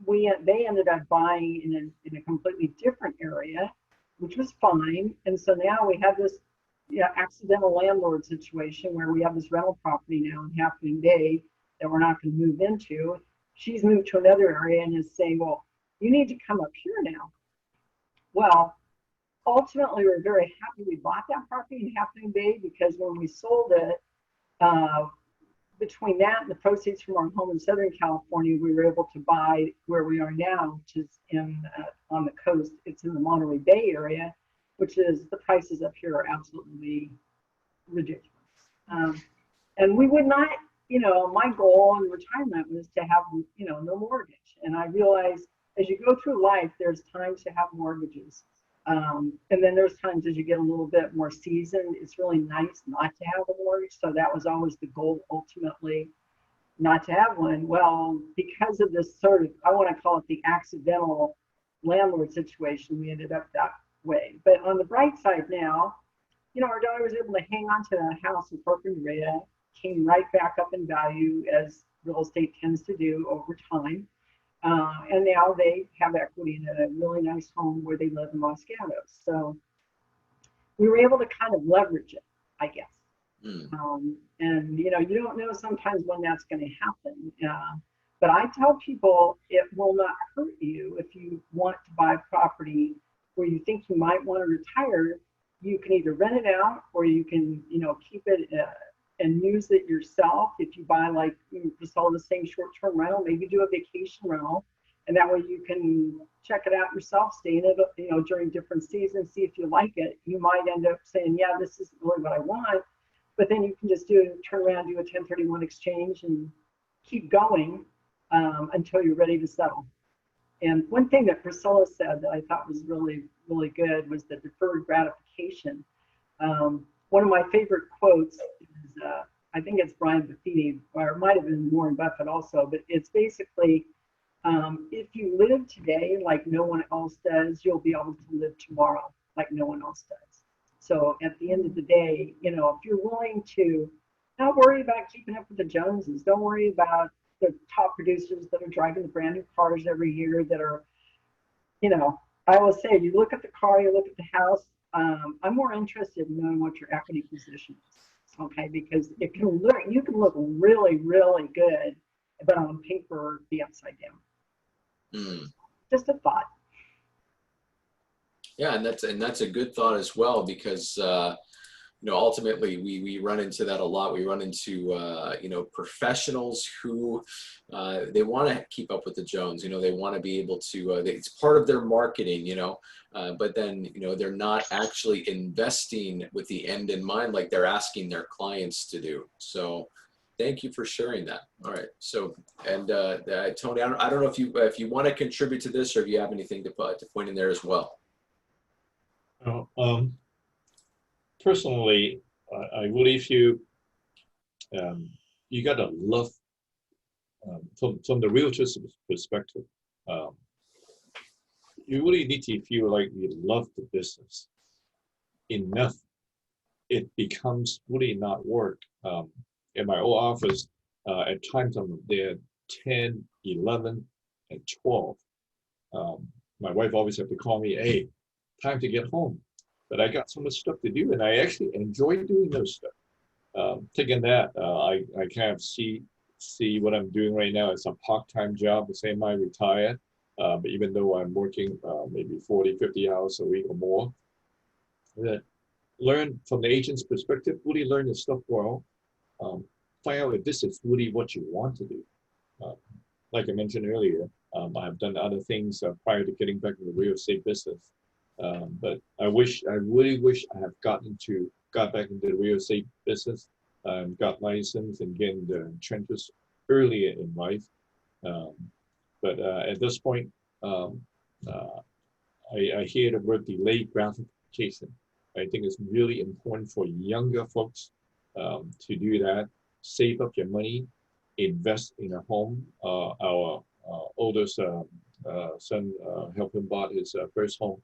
they ended up buying in a completely different area, which was fine. And so now we have this accidental landlord situation where we have this rental property now in Half Moon Bay that we're not going to move into. She's moved to another area and is saying, well, you need to come up here now. Well, ultimately, we're very happy we bought that property in Half Moon Bay because when we sold it, between that and the proceeds from our home in Southern California, we were able to buy where we are now, which is on the coast. It's in the Monterey Bay area, which is, the prices up here are absolutely ridiculous. And we would not, you know, my goal in retirement was to have, you know, no mortgage. And I realized as you go through life, there's times to have mortgages. And then there's times as you get a little bit more seasoned, it's really nice not to have a mortgage. So that was always the goal, ultimately, not to have one. Well, because of this sort of, I want to call it the accidental landlord situation, we ended up that way. But on the bright side now, you know, our daughter was able to hang on to the house in Carpinteria, came right back up in value as real estate tends to do over time. And now they have equity in a really nice home where they live in Los Gatos. So we were able to kind of leverage it, I guess. And, you know, you don't know sometimes when that's going to happen. But I tell people it will not hurt you if you want to buy property where you think you might want to retire. You can either rent it out or you can, you know, keep it and use it yourself. If you buy, like, just all the same short-term rental, maybe do a vacation rental, and that way you can check it out yourself, stay in it, you know, during different seasons, see if you like it. You might end up saying, yeah, this isn't really what I want, but then you can just turn around, do a 1031 exchange and keep going until you're ready to settle. And one thing that Priscilla said that I thought was really, really good was the deferred gratification. One of my favorite quotes is, I think it's Brian Buffini, or it might have been Warren Buffett also, but it's basically, if you live today like no one else does, you'll be able to live tomorrow like no one else does. So at the end of the day, you know, if you're willing to not worry about keeping up with the Joneses, don't worry about the top producers that are driving the brand new cars every year that are, you know, I will say, you look at the car, you look at the house, I'm more interested in knowing what your equity position is, okay? Because it can look, you can look really, really good, but on paper, be upside down. Just a thought. Yeah, and that's a good thought as well, because you know, ultimately we run into that a lot. We run into, you know, professionals who they want to keep up with the Jones, you know, they want to be able to, it's part of their marketing, you know, but then, you know, they're not actually investing with the end in mind, like they're asking their clients to do. So thank you for sharing that. All right. So, and Tony, I don't know if you want to contribute to this or if you have anything to point in there as well. Personally, I really feel you gotta love from the realtor's perspective. You really need to feel like you love the business enough. It becomes really not work. In my old office, at times I'm there 10, 11, and 12. My wife always have to call me, hey, time to get home. But I got so much stuff to do, and I actually enjoy doing those stuff. Taking that, I kind of see what I'm doing right now as a part-time job, the same I retired. But even though I'm working maybe 40, 50 hours a week or more, learn from the agent's perspective, really learn the stuff well, find out if this is really what you want to do. Like I mentioned earlier, I've done other things prior to getting back into the real estate business. But I really wish I have got back into the real estate business, got licensed and getting the trenches earlier in life. But at this point, I hear the word delayed gratification. I think it's really important for younger folks to do that. Save up your money, invest in a home. Our oldest son helped him bought his first home.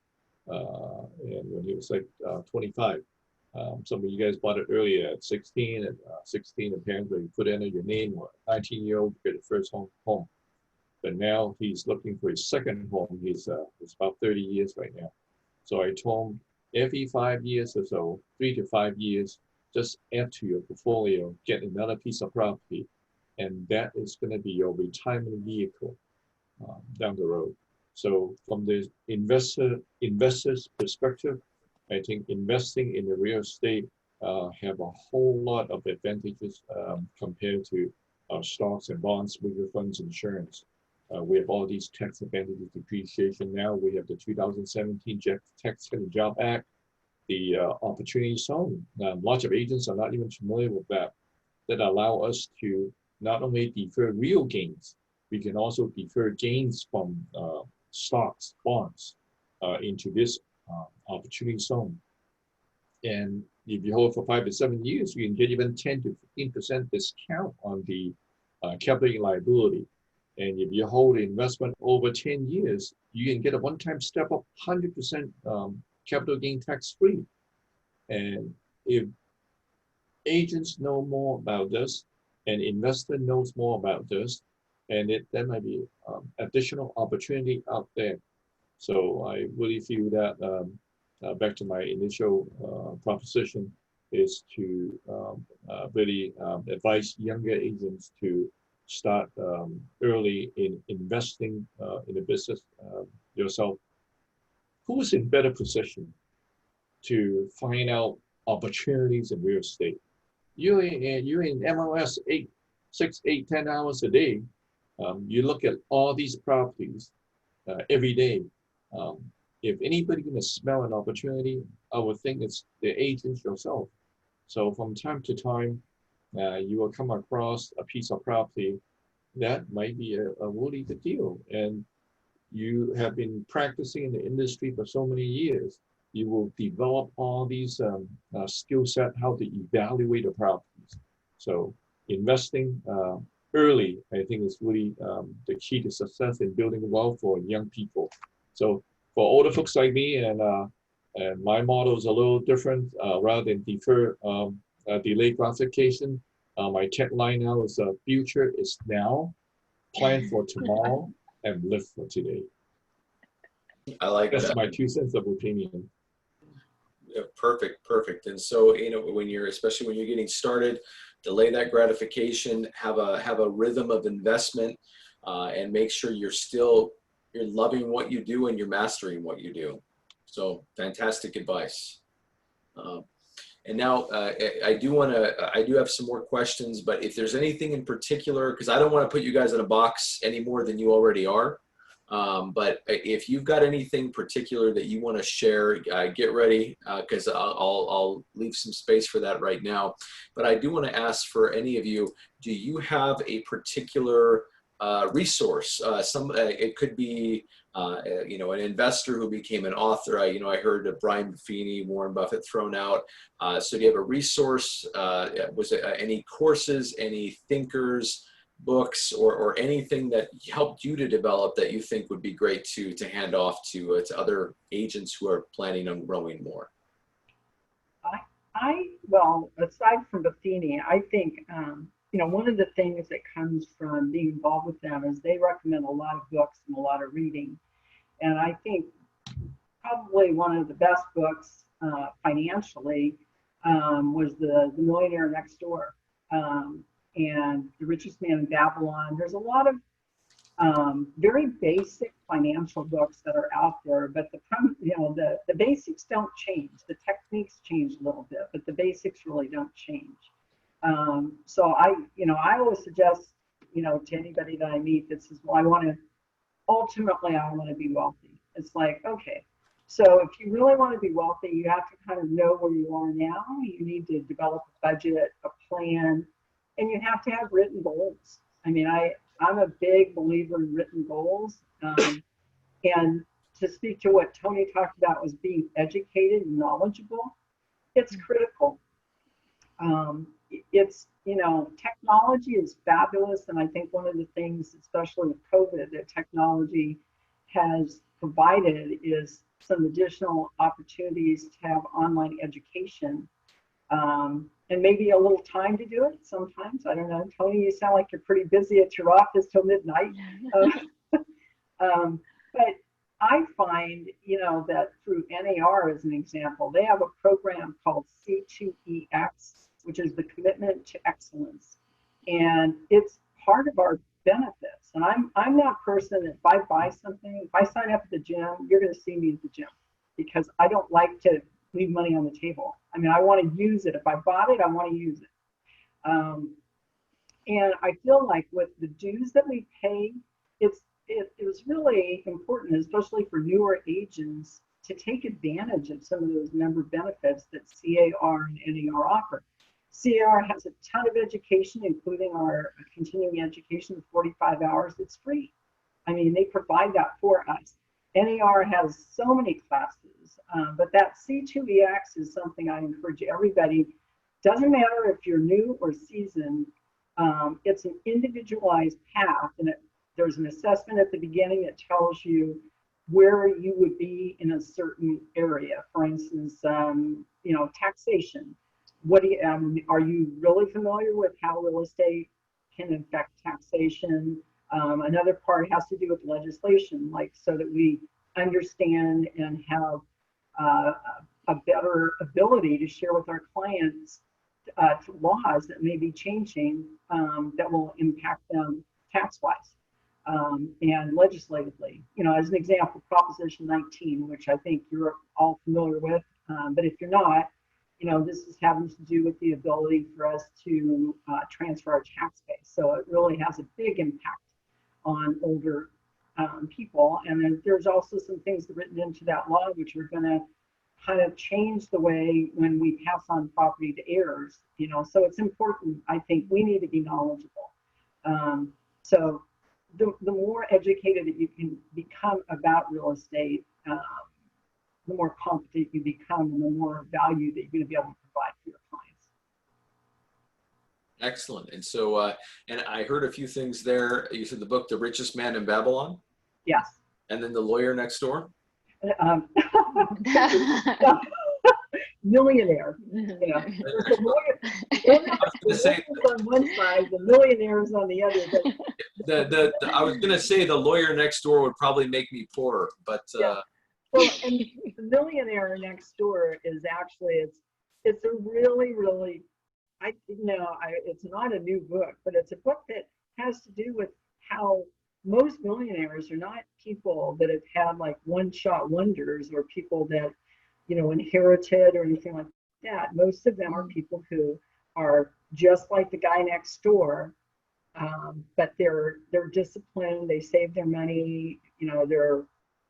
And when he was like 25. Some of you guys bought it earlier at 16, and 16 apparently you put in your name, or 19-year-old get a first home. But now he's looking for his second home. He's about 30 years right now. So I told him every 5 years or so, 3 to 5 years, just add to your portfolio, get another piece of property, and that is going to be your retirement vehicle down the road. So from the investor's perspective, I think investing in the real estate have a whole lot of advantages compared to stocks and bonds, mutual funds, insurance. We have all these tax advantages, depreciation now. We have the 2017 Tax and Job Act, the opportunity zone. Lots of agents are not even familiar with that allow us to not only defer real gains, we can also defer gains from stocks, bonds into this opportunity zone. And if you hold for 5 to 7 years, you can get even 10 to 15% discount on the capital liability. And if you hold the investment over 10 years, you can get a one-time step up 100% capital gain tax free. And if agents know more about this and investor knows more about this, and there might be additional opportunity out there. So I really feel that back to my initial proposition is to really advise younger agents to start early in investing in the business yourself. Who's in better position to find out opportunities in real estate? You're in MLS 6, 8, 10 hours a day. You look at all these properties every day. If anybody can smell an opportunity, I would think it's the agents yourself. So from time to time, you will come across a piece of property that might be a really good deal. And you have been practicing in the industry for so many years. You will develop all these skill set, how to evaluate the properties. So investing early, I think, is really the key to success in building wealth for young people. So for older folks like me, and my model is a little different. Rather than defer delay gratification, my tagline now is future is now, plan for tomorrow, and live for today. I like That's that. my 2 cents of opinion. Yeah, perfect. And so, you know, especially when you're getting started, delay that gratification, have a rhythm of investment, and make sure you're loving what you do and you're mastering what you do. So fantastic advice. And now I do have some more questions, but if there's anything in particular, because I don't want to put you guys in a box any more than you already are. But if you've got anything particular that you want to share, get ready, because I'll leave some space for that right now. But I do want to ask for any of you, do you have a particular resource? It could be an investor who became an author. I heard Brian Buffini, Warren Buffett thrown out. So do you have a resource? Was it any courses, any thinkers, books, or anything that helped you to develop that you think would be great to hand off to other agents who are planning on growing more? Well, aside from Buffini, I think, one of the things that comes from being involved with them is they recommend a lot of books and a lot of reading. And I think probably one of the best books financially was the Millionaire Next Door and The Richest Man in Babylon. There's a lot of very basic financial books that are out there, but the basics don't change. The techniques change a little bit, but the basics really don't change. So I always suggest, to anybody that I meet that says, well, ultimately I want to be wealthy. It's like, okay, so if you really want to be wealthy, you have to kind of know where you are now. You need to develop a budget, a plan, and you have to have written goals. I mean, I'm a big believer in written goals. And to speak to what Tony talked about was being educated and knowledgeable, it's critical. Technology is fabulous. And I think one of the things, especially with COVID, that technology has provided is some additional opportunities to have online education. And maybe a little time to do it sometimes. I don't know. Tony, you sound like you're pretty busy at your office till midnight. But I find, that through NAR, as an example, they have a program called C2EX, which is the commitment to excellence. And it's part of our benefits. And I'm that person that if I buy something, if I sign up at the gym, you're going to see me at the gym because I don't like to leave money on the table. I mean, I want to use it. If I bought it, I want to use it. And I feel like with the dues that we pay, it was really important, especially for newer agents, to take advantage of some of those member benefits that CAR and NAR offer. CAR has a ton of education, including our continuing education of 45 hours. It's free. I mean, they provide that for us. NAR has so many classes, but that C2EX is something I encourage everybody. Doesn't matter if you're new or seasoned, it's an individualized path, and there's an assessment at the beginning that tells you where you would be in a certain area. For instance, taxation. Are you really familiar with how real estate can affect taxation? Another part has to do with legislation, so that we understand and have a better ability to share with our clients laws that may be changing that will impact them tax-wise and legislatively. As an example, Proposition 19, which I think you're all familiar with, but if you're not, this is having to do with the ability for us to transfer our tax base. So it really has a big impact on older people. And then there's also some things written into that law which are going to kind of change the way when we pass on property to heirs. So it's important. I think we need to be knowledgeable. So the more educated that you can become about real estate, the more competent you become and the more value that you're going to be able to provide for your clients. Excellent. And so, and I heard a few things there. You said the book, The Richest Man in Babylon? Yes. And then The Lawyer Next Door? Millionaire. There's a lawyer, on one side, the millionaires on the other. I was going to say The Lawyer Next Door would probably make me poorer, but... Yeah. Well, and The Millionaire Next Door is actually, it's a really, really, it's not a new book, but it's a book that has to do with how most millionaires are not people that have had like one-shot wonders or people that, inherited or anything like that. Yeah, most of them are people who are just like the guy next door, but they're disciplined. They save their money. They're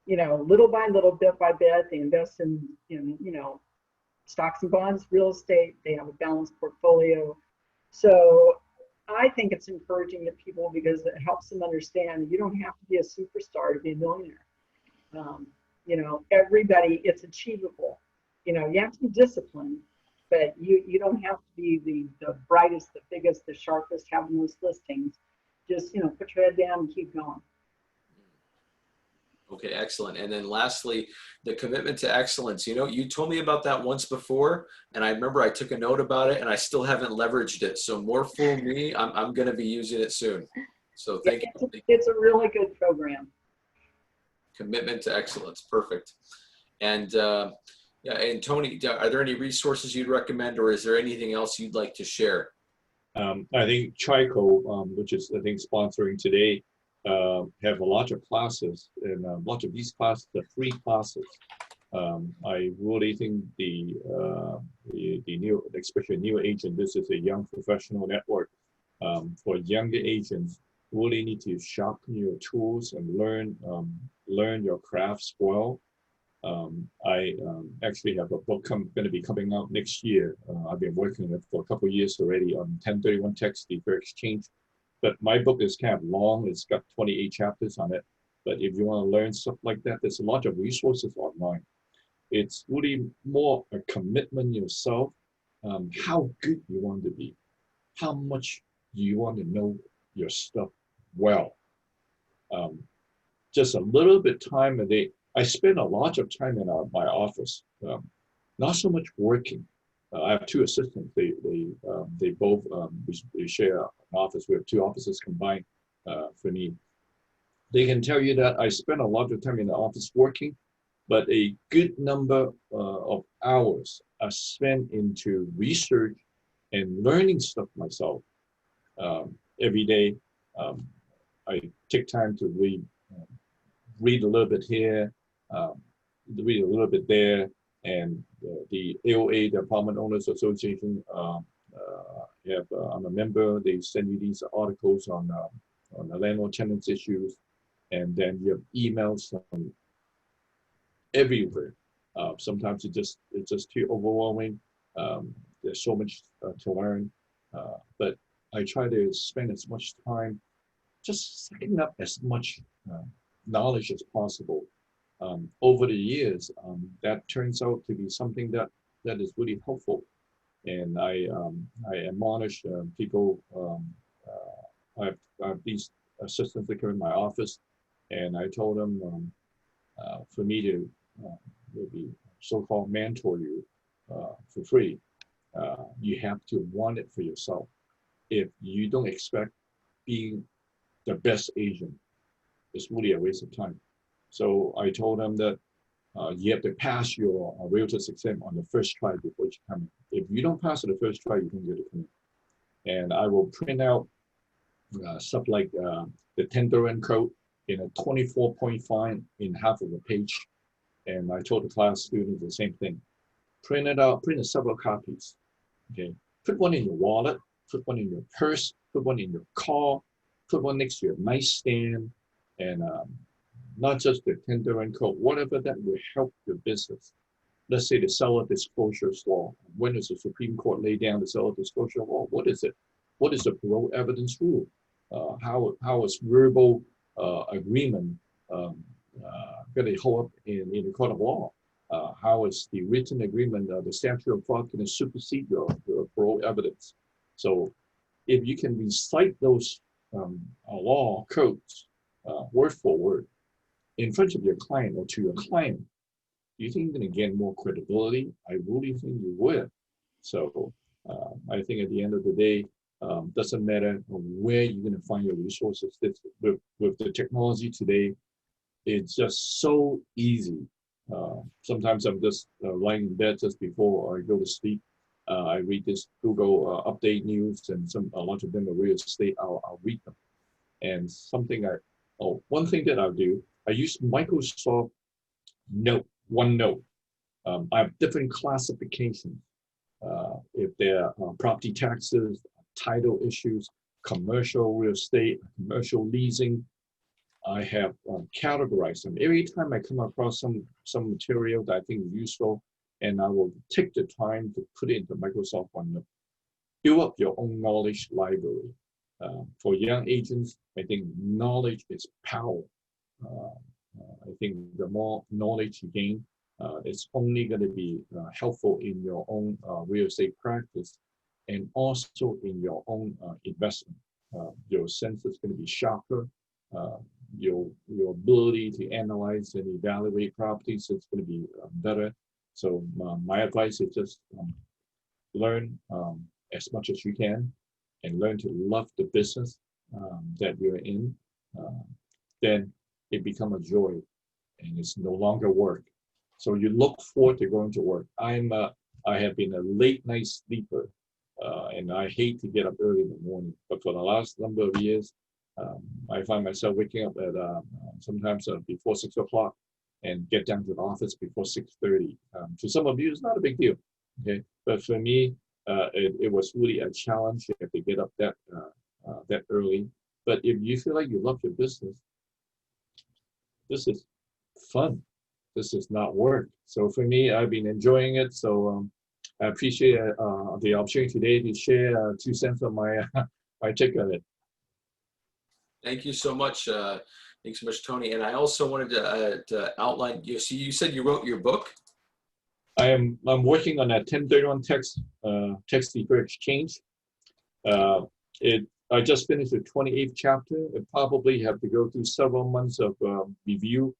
little by little, bit by bit. They invest in stocks and bonds, real estate. They have a balanced portfolio. So I think it's encouraging to people because it helps them understand you don't have to be a superstar to be a millionaire. Everybody, it's achievable. You have to be disciplined, but you don't have to be the brightest, the biggest, the sharpest, have the most listings. Just, put your head down and keep going. Okay, excellent. And then lastly, the commitment to excellence. You told me about that once before, and I remember I took a note about it, and I still haven't leveraged it. So more fool me, I'm going to be using it soon. So thank you. It's a really good program. Commitment to excellence, perfect. And yeah, and Tony, are there any resources you'd recommend, or is there anything else you'd like to share? I think Chico, which is I think sponsoring today, have a lot of classes, and a lot of these classes are free classes. I really think the new, especially new agent, this is a young professional network for younger agents. Really need to sharpen your tools and learn your crafts well. I actually have a book going to be coming out next year. I've been working on it for a couple of years already on 1031 tax deferred exchange. But my book is kind of long. It's got 28 chapters on it. But if you want to learn stuff like that, there's a lot of resources online. It's really more a commitment yourself, how good you want to be, how much you want to know your stuff well. Just a little bit time a day. I spend a lot of time in my office, not so much working. I have two assistants. They both we share an office. We have two offices combined for me. They can tell you that I spend a lot of time in the office working, but a good number of hours are spent into research and learning stuff myself. Every day, I take time to read a little bit here, read a little bit there, and the AOA, the Apartment Owners Association, I'm a member. They send you these articles on the landlord tenants issues, and then you have emails from everywhere. Sometimes it's just too overwhelming. There's so much to learn, but I try to spend as much time just sucking up as much knowledge as possible. Over the years, that turns out to be something that is really helpful. And I admonish people. I have these assistants that come in my office, and I told them for me to maybe so-called mentor you for free, you have to want it for yourself. If you don't expect being the best agent, it's really a waste of time. So I told them that you have to pass your realtor's exam on the first try before you come in. If you don't pass it the first try, you don't get to come in. And I will print out stuff like the 1031 code in a 24-point font in half of a page. And I told the class students the same thing. Print it out, print several copies. Okay, put one in your wallet, put one in your purse, put one in your car, put one next to your nightstand, and not just the 1031 code, whatever that will help your business. Let's say the seller disclosure law. When does the Supreme Court lay down the seller disclosure law? What is it? What is the parole evidence rule? How is verbal agreement going to hold up in the court of law? How is the written agreement, the statute of fraud going to supersede your parole evidence? So if you can recite those law codes word for word in front of your client or to your client, do you think you're going to gain more credibility? I really think you would. So I think at the end of the day, doesn't matter where you're going to find your resources. With the technology today, it's just so easy. Sometimes I'm just lying in bed just before I go to sleep. I read this Google update news, and a lot of them are real estate. I'll read them. And one thing that I'll do, I use Microsoft OneNote. I have different classifications. if there are property taxes, title issues, commercial real estate, commercial leasing. I have categorized them. Every time I come across some material that I think is useful, and I will take the time to put it into Microsoft OneNote. Build up your own knowledge library. For young agents, I think knowledge is power. I think the more knowledge you gain, it's only going to be helpful in your own real estate practice and also in your own investment. Your sense is going to be sharper. Your ability to analyze and evaluate properties is going to be better. So my advice is just learn as much as you can and learn to love the business that you're in. Then it becomes a joy and it's no longer work. So you look forward to going to work. I have been a late night sleeper and I hate to get up early in the morning, but for the last number of years, I find myself waking up at sometimes before 6 o'clock and get down to the office before 6:30. To some of you, it's not a big deal, okay? But for me, it was really a challenge to have to get up that early. But if you feel like you love your business, this is fun. This is not work. So for me, I've been enjoying it. So I appreciate the opportunity today to share 2 cents of my my take on it. Thank you so much. Thanks so much, Tony. And I also wanted to outline, so you said you wrote your book? I'm working on a 1031 tax deferred exchange. I just finished the 28th chapter. I probably have to go through several months of review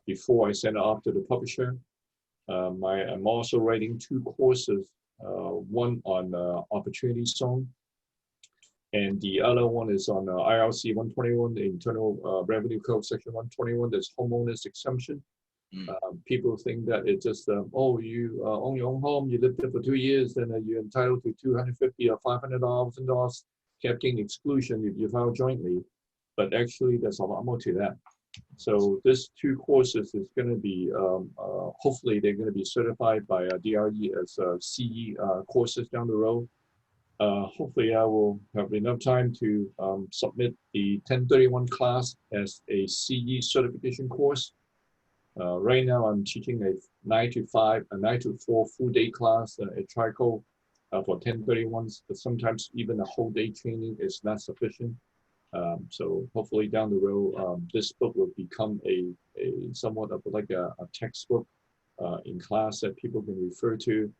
before I send it off to the publisher. I'm also writing 2 courses, one on opportunity zone, and the other one is on IRC 121, the Internal Revenue Code Section 121, that's homeowners exemption. People think that it's just, oh, you own your own home, you lived there for 2 years, then you're entitled to $250,000 or $500,000 capital exclusion if you file jointly. But actually, there's a lot more to that. So this 2 courses is going to be, hopefully, they're going to be certified by DRE as CE courses down the road. Hopefully, I will have enough time to submit the 1031 class as a CE certification course. Right now, I'm teaching a 9 to 4 full day class at Trico for 1031s, but sometimes even a whole day training is not sufficient. So hopefully down the road, this book will become a somewhat of like a textbook in class that people can refer to.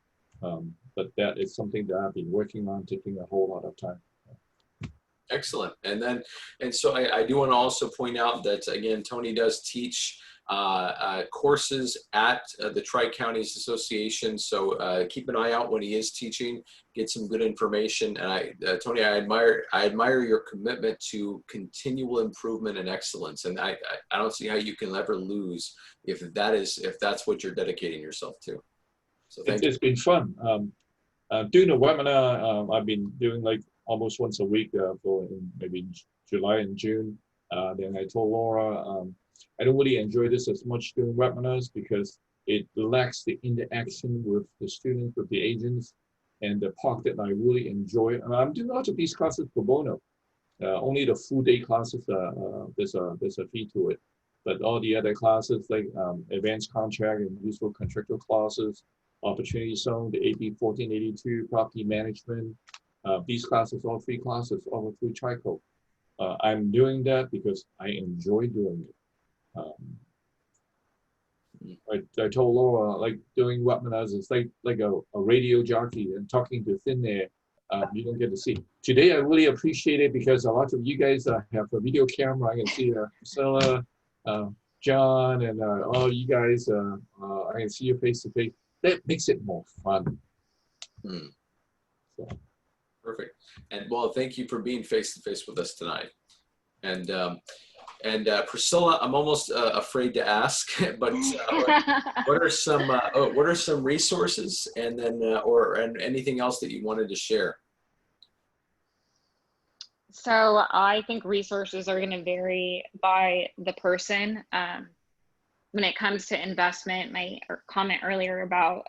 But that is something that I've been working on, taking a whole lot of time. Excellent. And so I do want to also point out that, again, Tony does teach courses at the Tri-Counties Association. So keep an eye out when he is teaching, get some good information. And Tony, I admire your commitment to continual improvement and excellence. And I don't see how you can ever lose if that's what you're dedicating yourself to. So it's been fun. Doing the webinar, I've been doing like almost once a week for maybe July and June. Then I told Laura, I don't really enjoy this as much doing webinars because it lacks the interaction with the students, with the agents, and the part that I really enjoy. I'm doing lots of these classes pro bono. Only the full day classes, there's a fee to it. But all the other classes like advanced contract and useful contractual classes, opportunity zone, the AB 1482, property management, these classes, all 3 classes, all through Trico. I'm doing that because I enjoy doing it. I told Laura, like doing webinars, it's like a radio jockey and talking to thin air. You don't get to see. Today, I really appreciate it because a lot of you guys have a video camera. I can see Priscilla, John, and all you guys. I can see you face to face. That makes it more fun. So. Perfect. And well, thank you for being face to face with us tonight. And Priscilla, I'm almost afraid to ask, but what are some resources, and then and anything else that you wanted to share? So I think resources are going to vary by the person. When it comes to investment, my comment earlier about,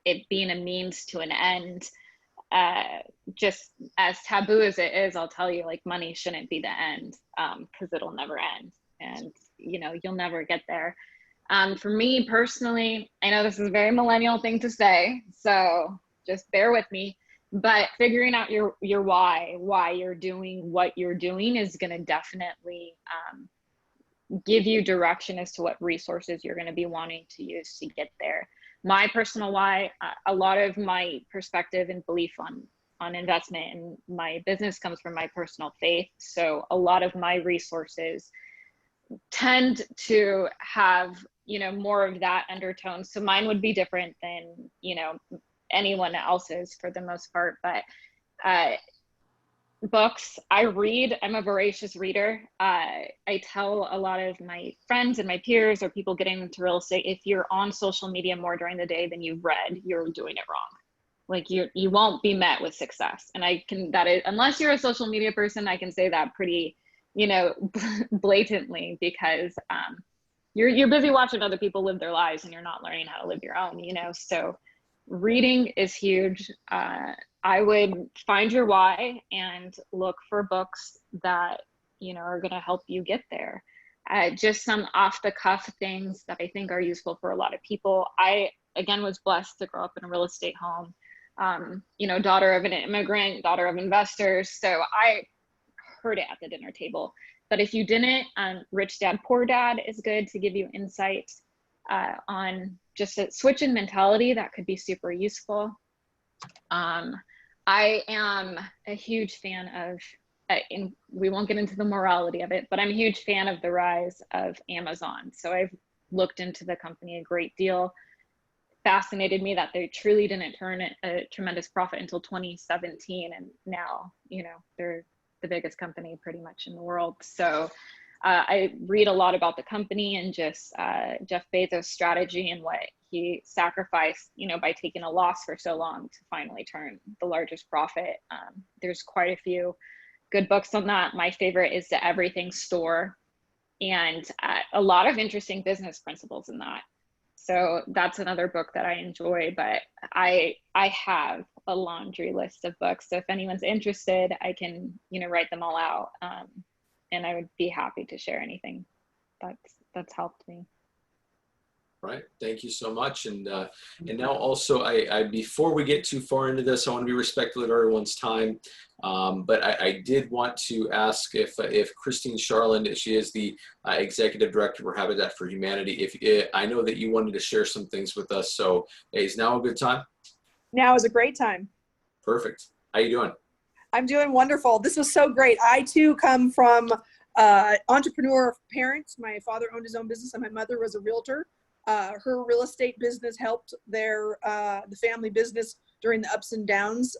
it being a means to an end, just as taboo as it is, I'll tell you, like, money shouldn't be the end, because it'll never end, and you'll never get there. For me personally, I know this is a very millennial thing to say, so just bear with me, but figuring out your why you're doing what you're doing is going to definitely give you direction as to what resources you're going to be wanting to use to get there. My personal why, a lot of my perspective and belief on investment and my business comes from my personal faith. So a lot of my resources tend to have, more of that undertone. So mine would be different than, anyone else's for the most part. But books, I read, I'm a voracious reader. I tell a lot of my friends and my peers or people getting into real estate, if you're on social media more during the day than you've read, you're doing it wrong. Like you won't be met with success. And unless you're a social media person, I can say that pretty, blatantly, because you're busy watching other people live their lives and you're not learning how to live your own, so reading is huge. I would find your why and look for books that, are going to help you get there. Just some off the cuff things that I think are useful for a lot of people. I, again, was blessed to grow up in a real estate home, daughter of an immigrant, daughter of investors. So I heard it at the dinner table. But if you didn't, Rich Dad, Poor Dad is good to give you insight on just a switch in mentality that could be super useful. I am a huge fan of, and we won't get into the morality of it, but I'm a huge fan of the rise of Amazon. So I've looked into the company a great deal. Fascinated me that they truly didn't turn a tremendous profit until 2017. And now, they're the biggest company pretty much in the world. So I read a lot about the company and just Jeff Bezos' strategy and what he sacrificed, by taking a loss for so long to finally turn the largest profit. There's quite a few good books on that. My favorite is The Everything Store, and a lot of interesting business principles in that. So that's another book that I enjoy, but I have a laundry list of books. So if anyone's interested, I can, write them all out. And I would be happy to share anything that's helped me. Right. Thank you so much. And now also, I before we get too far into this, I want to be respectful of everyone's time. But I did want to ask if Christine Charland, she is the executive director for Habitat for Humanity. If I know that you wanted to share some things with us, so is now a good time? Now is a great time. Perfect. How you doing? I'm doing wonderful. This was so great. I too come from entrepreneur parents. My father owned his own business and my mother was a realtor. Her real estate business helped the family business during the ups and downs.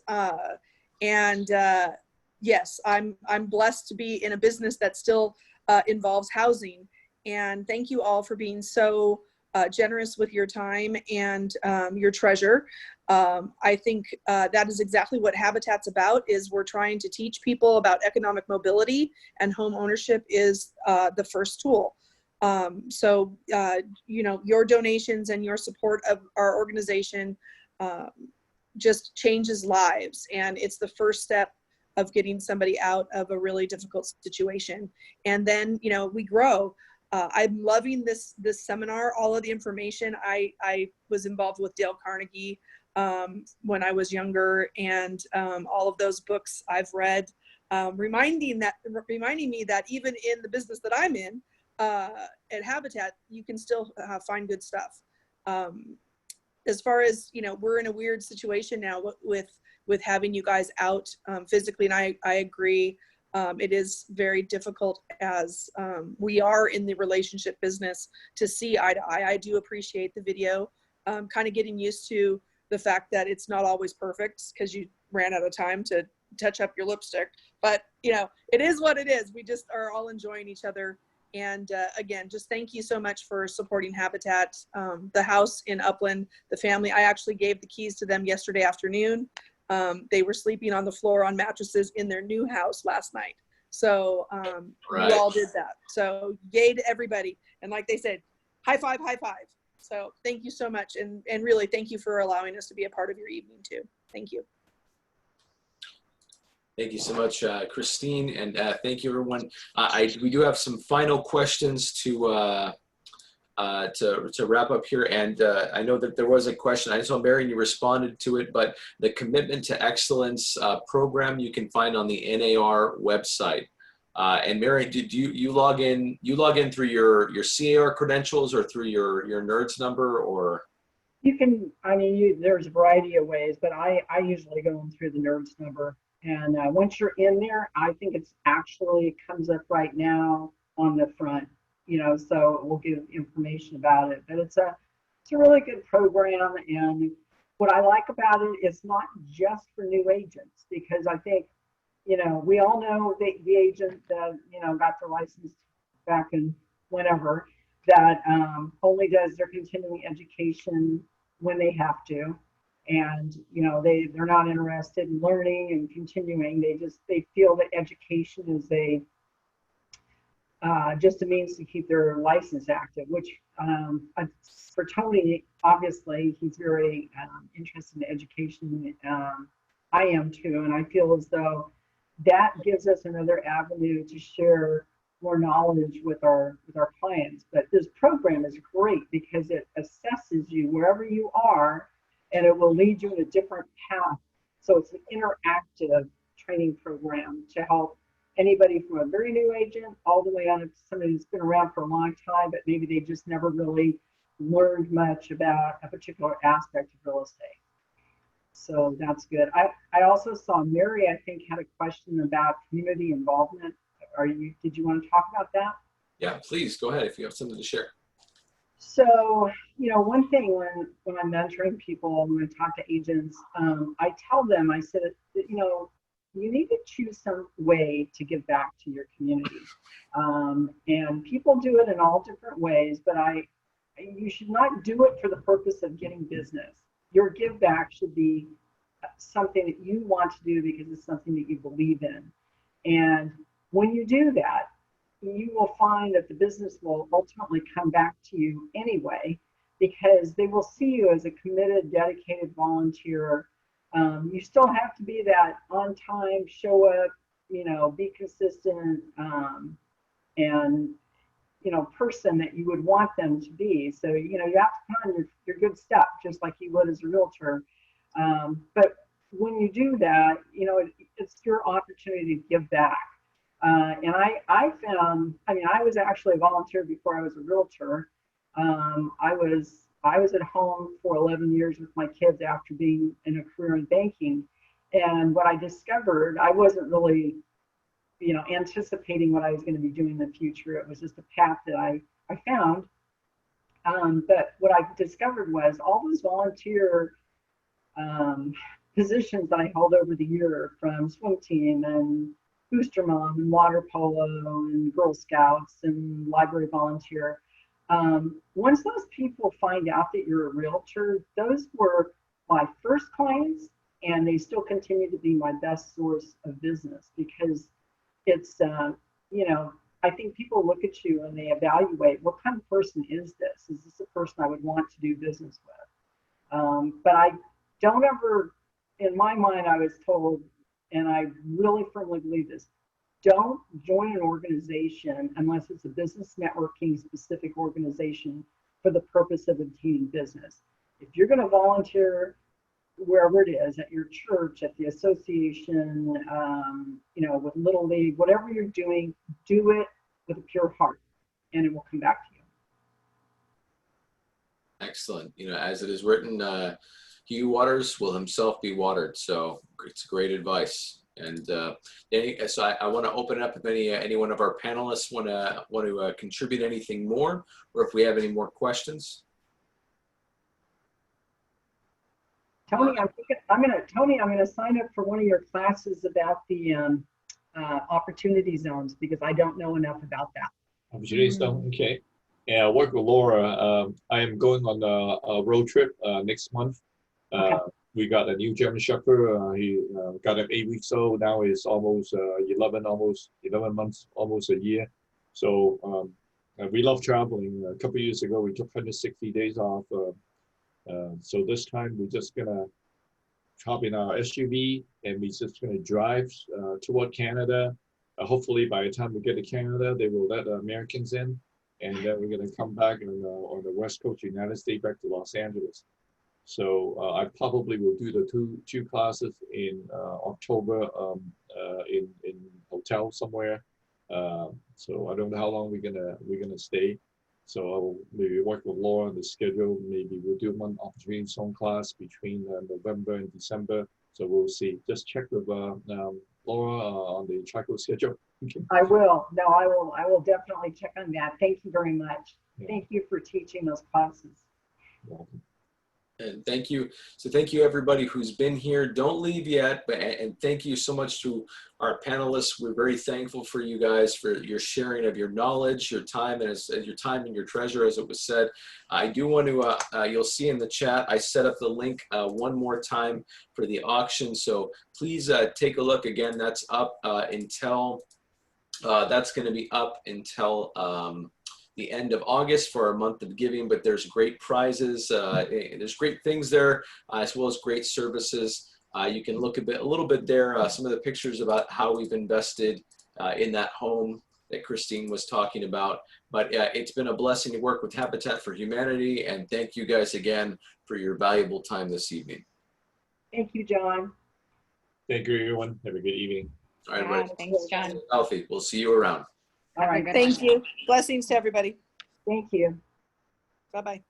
Yes, I'm blessed to be in a business that still involves housing. And thank you all for being so generous with your time and your treasure. I think that is exactly what Habitat's about, is we're trying to teach people about economic mobility, and home ownership is the first tool. Your donations and your support of our organization just changes lives. And it's the first step of getting somebody out of a really difficult situation. And then, we grow. I'm loving this seminar, all of the information. I was involved with Dale Carnegie when I was younger, and all of those books I've read, reminding me that even in the business that I'm in, at Habitat, you can still find good stuff. As far as, we're in a weird situation now with having you guys out physically, and I agree. It is very difficult as we are in the relationship business to see eye to eye. I do appreciate the video, kind of getting used to the fact that it's not always perfect because you ran out of time to touch up your lipstick. But, it is what it is. We just are all enjoying each other. And again, just thank you so much for supporting Habitat. The house in Upland, the family, I actually gave the keys to them yesterday afternoon. They were sleeping on the floor on mattresses in their new house last night. So Right. we all did that. So yay to everybody. And like they said, high five, high five. So thank you so much. And really thank you for allowing us to be a part of your evening too. Thank you. Thank you so much, Christine, and thank you, everyone. We do have some final questions to wrap up here, and I know that there was a question. I saw Marion, you responded to it, but the Commitment to Excellence program you can find on the NAR website. And Marion, did you log in? You log in through your CAR credentials or through your NERDS number, or? You can, I mean, there's a variety of ways, but I usually go in through the NERDS number. And once you're in there, I think it's actually comes up right now on the front, you know, so it will give information about it. But it's a really good program. And what I like about it is not just for new agents, because I think, you know, we all know the agent that, you know, got their license back in whenever, that only does their continuing education when they have to. And, you know, they're not interested in learning and continuing. They feel that education is just a means to keep their license active, which for Tony, obviously, he's very interested in education. I am too, and I feel as though that gives us another avenue to share more knowledge with our clients. But this program is great because it assesses you wherever you are, and it will lead you in a different path. So it's an interactive training program to help anybody from a very new agent all the way on to somebody who's been around for a long time, but maybe they just never really learned much about a particular aspect of real estate. So that's good. I also saw Mary, I think, had a question about community involvement. Did you want to talk about that? Yeah, please go ahead if you have something to share. So, you know, one thing when I'm mentoring people, when I talk to agents, I tell them, I said, you know, you need to choose some way to give back to your community. And people do it in all different ways, but you should not do it for the purpose of getting business. Your give back should be something that you want to do because it's something that you believe in. And when you do that, you will find that the business will ultimately come back to you anyway, because they will see you as a committed, dedicated volunteer. You still have to be that on time, show up, you know, be consistent, and, you know, person that you would want them to be. So, you know, you have to put on your good stuff, just like you would as a realtor. But when you do that, you know, it's your opportunity to give back. And I found, I mean, I was actually a volunteer before I was a realtor. I was at home for 11 years with my kids after being in a career in banking. And what I discovered, I wasn't really, you know, anticipating what I was going to be doing in the future. It was just a path that I found. But what I discovered was all those volunteer positions that I held over the year, from swim team and booster mom and water polo and Girl Scouts and library volunteer. Once those people find out that you're a realtor, those were my first clients, and they still continue to be my best source of business, because it's, you know, I think people look at you and they evaluate, what kind of person is this? Is this a person I would want to do business with? But I don't ever, in my mind, I was told, and I really firmly believe this, don't join an organization unless it's a business networking specific organization for the purpose of obtaining business. If you're going to volunteer wherever it is, at your church, at the association, you know, with Little League, whatever you're doing, do it with a pure heart, and it will come back to you. Excellent. You know, as it is written, he who waters will himself be watered. So it's great advice. And so I want to open it up if any one of our panelists want to contribute anything more, or if we have any more questions. Tony, I'm gonna sign up for one of your classes about the opportunity zones, because I don't know enough about that. Opportunity zone, okay. Yeah, I work with Laura. I am going on a road trip next month. Okay. We got a new German Shepherd. He got him 8 weeks old. Now he's almost 11 months, almost a year. So We love traveling. A couple of years ago, we took 160 days off. So this time we're just gonna hop in our SUV and we're just gonna drive toward Canada. Hopefully by the time we get to Canada, they will let Americans in. And then we're gonna come back on the West Coast of the United States back to Los Angeles. So I probably will do the two classes in October in hotel somewhere. So I don't know how long we're gonna stay. So I'll maybe work with Laura on the schedule. Maybe we'll do one opportunity zone class between November and December. So we'll see. Just check with Laura on the travel schedule. I will. No, I will definitely check on that. Thank you very much. Yeah. Thank you for teaching those classes. Welcome. And thank you. So thank you everybody who's been here. Don't leave yet, and thank you so much to our panelists. We're very thankful for you guys, for your sharing of your knowledge, your time, and your time and your treasure, as it was said. I do want to, you'll see in the chat, I set up the link one more time for the auction. So please take a look again. That's up until, that's going to be up until the end of August for our month of giving, but there's great prizes. There's great things there, as well as great services. You can look a little bit there, some of the pictures about how we've invested in that home that Christine was talking about. But it's been a blessing to work with Habitat for Humanity, and thank you guys again for your valuable time this evening. Thank you, John. Thank you, everyone. Have a good evening. All right, Yeah, everybody. thanks, John. Stay healthy. We'll see you around. All Have a right. good Thank one. you. Blessings to everybody. Thank you. Bye-bye.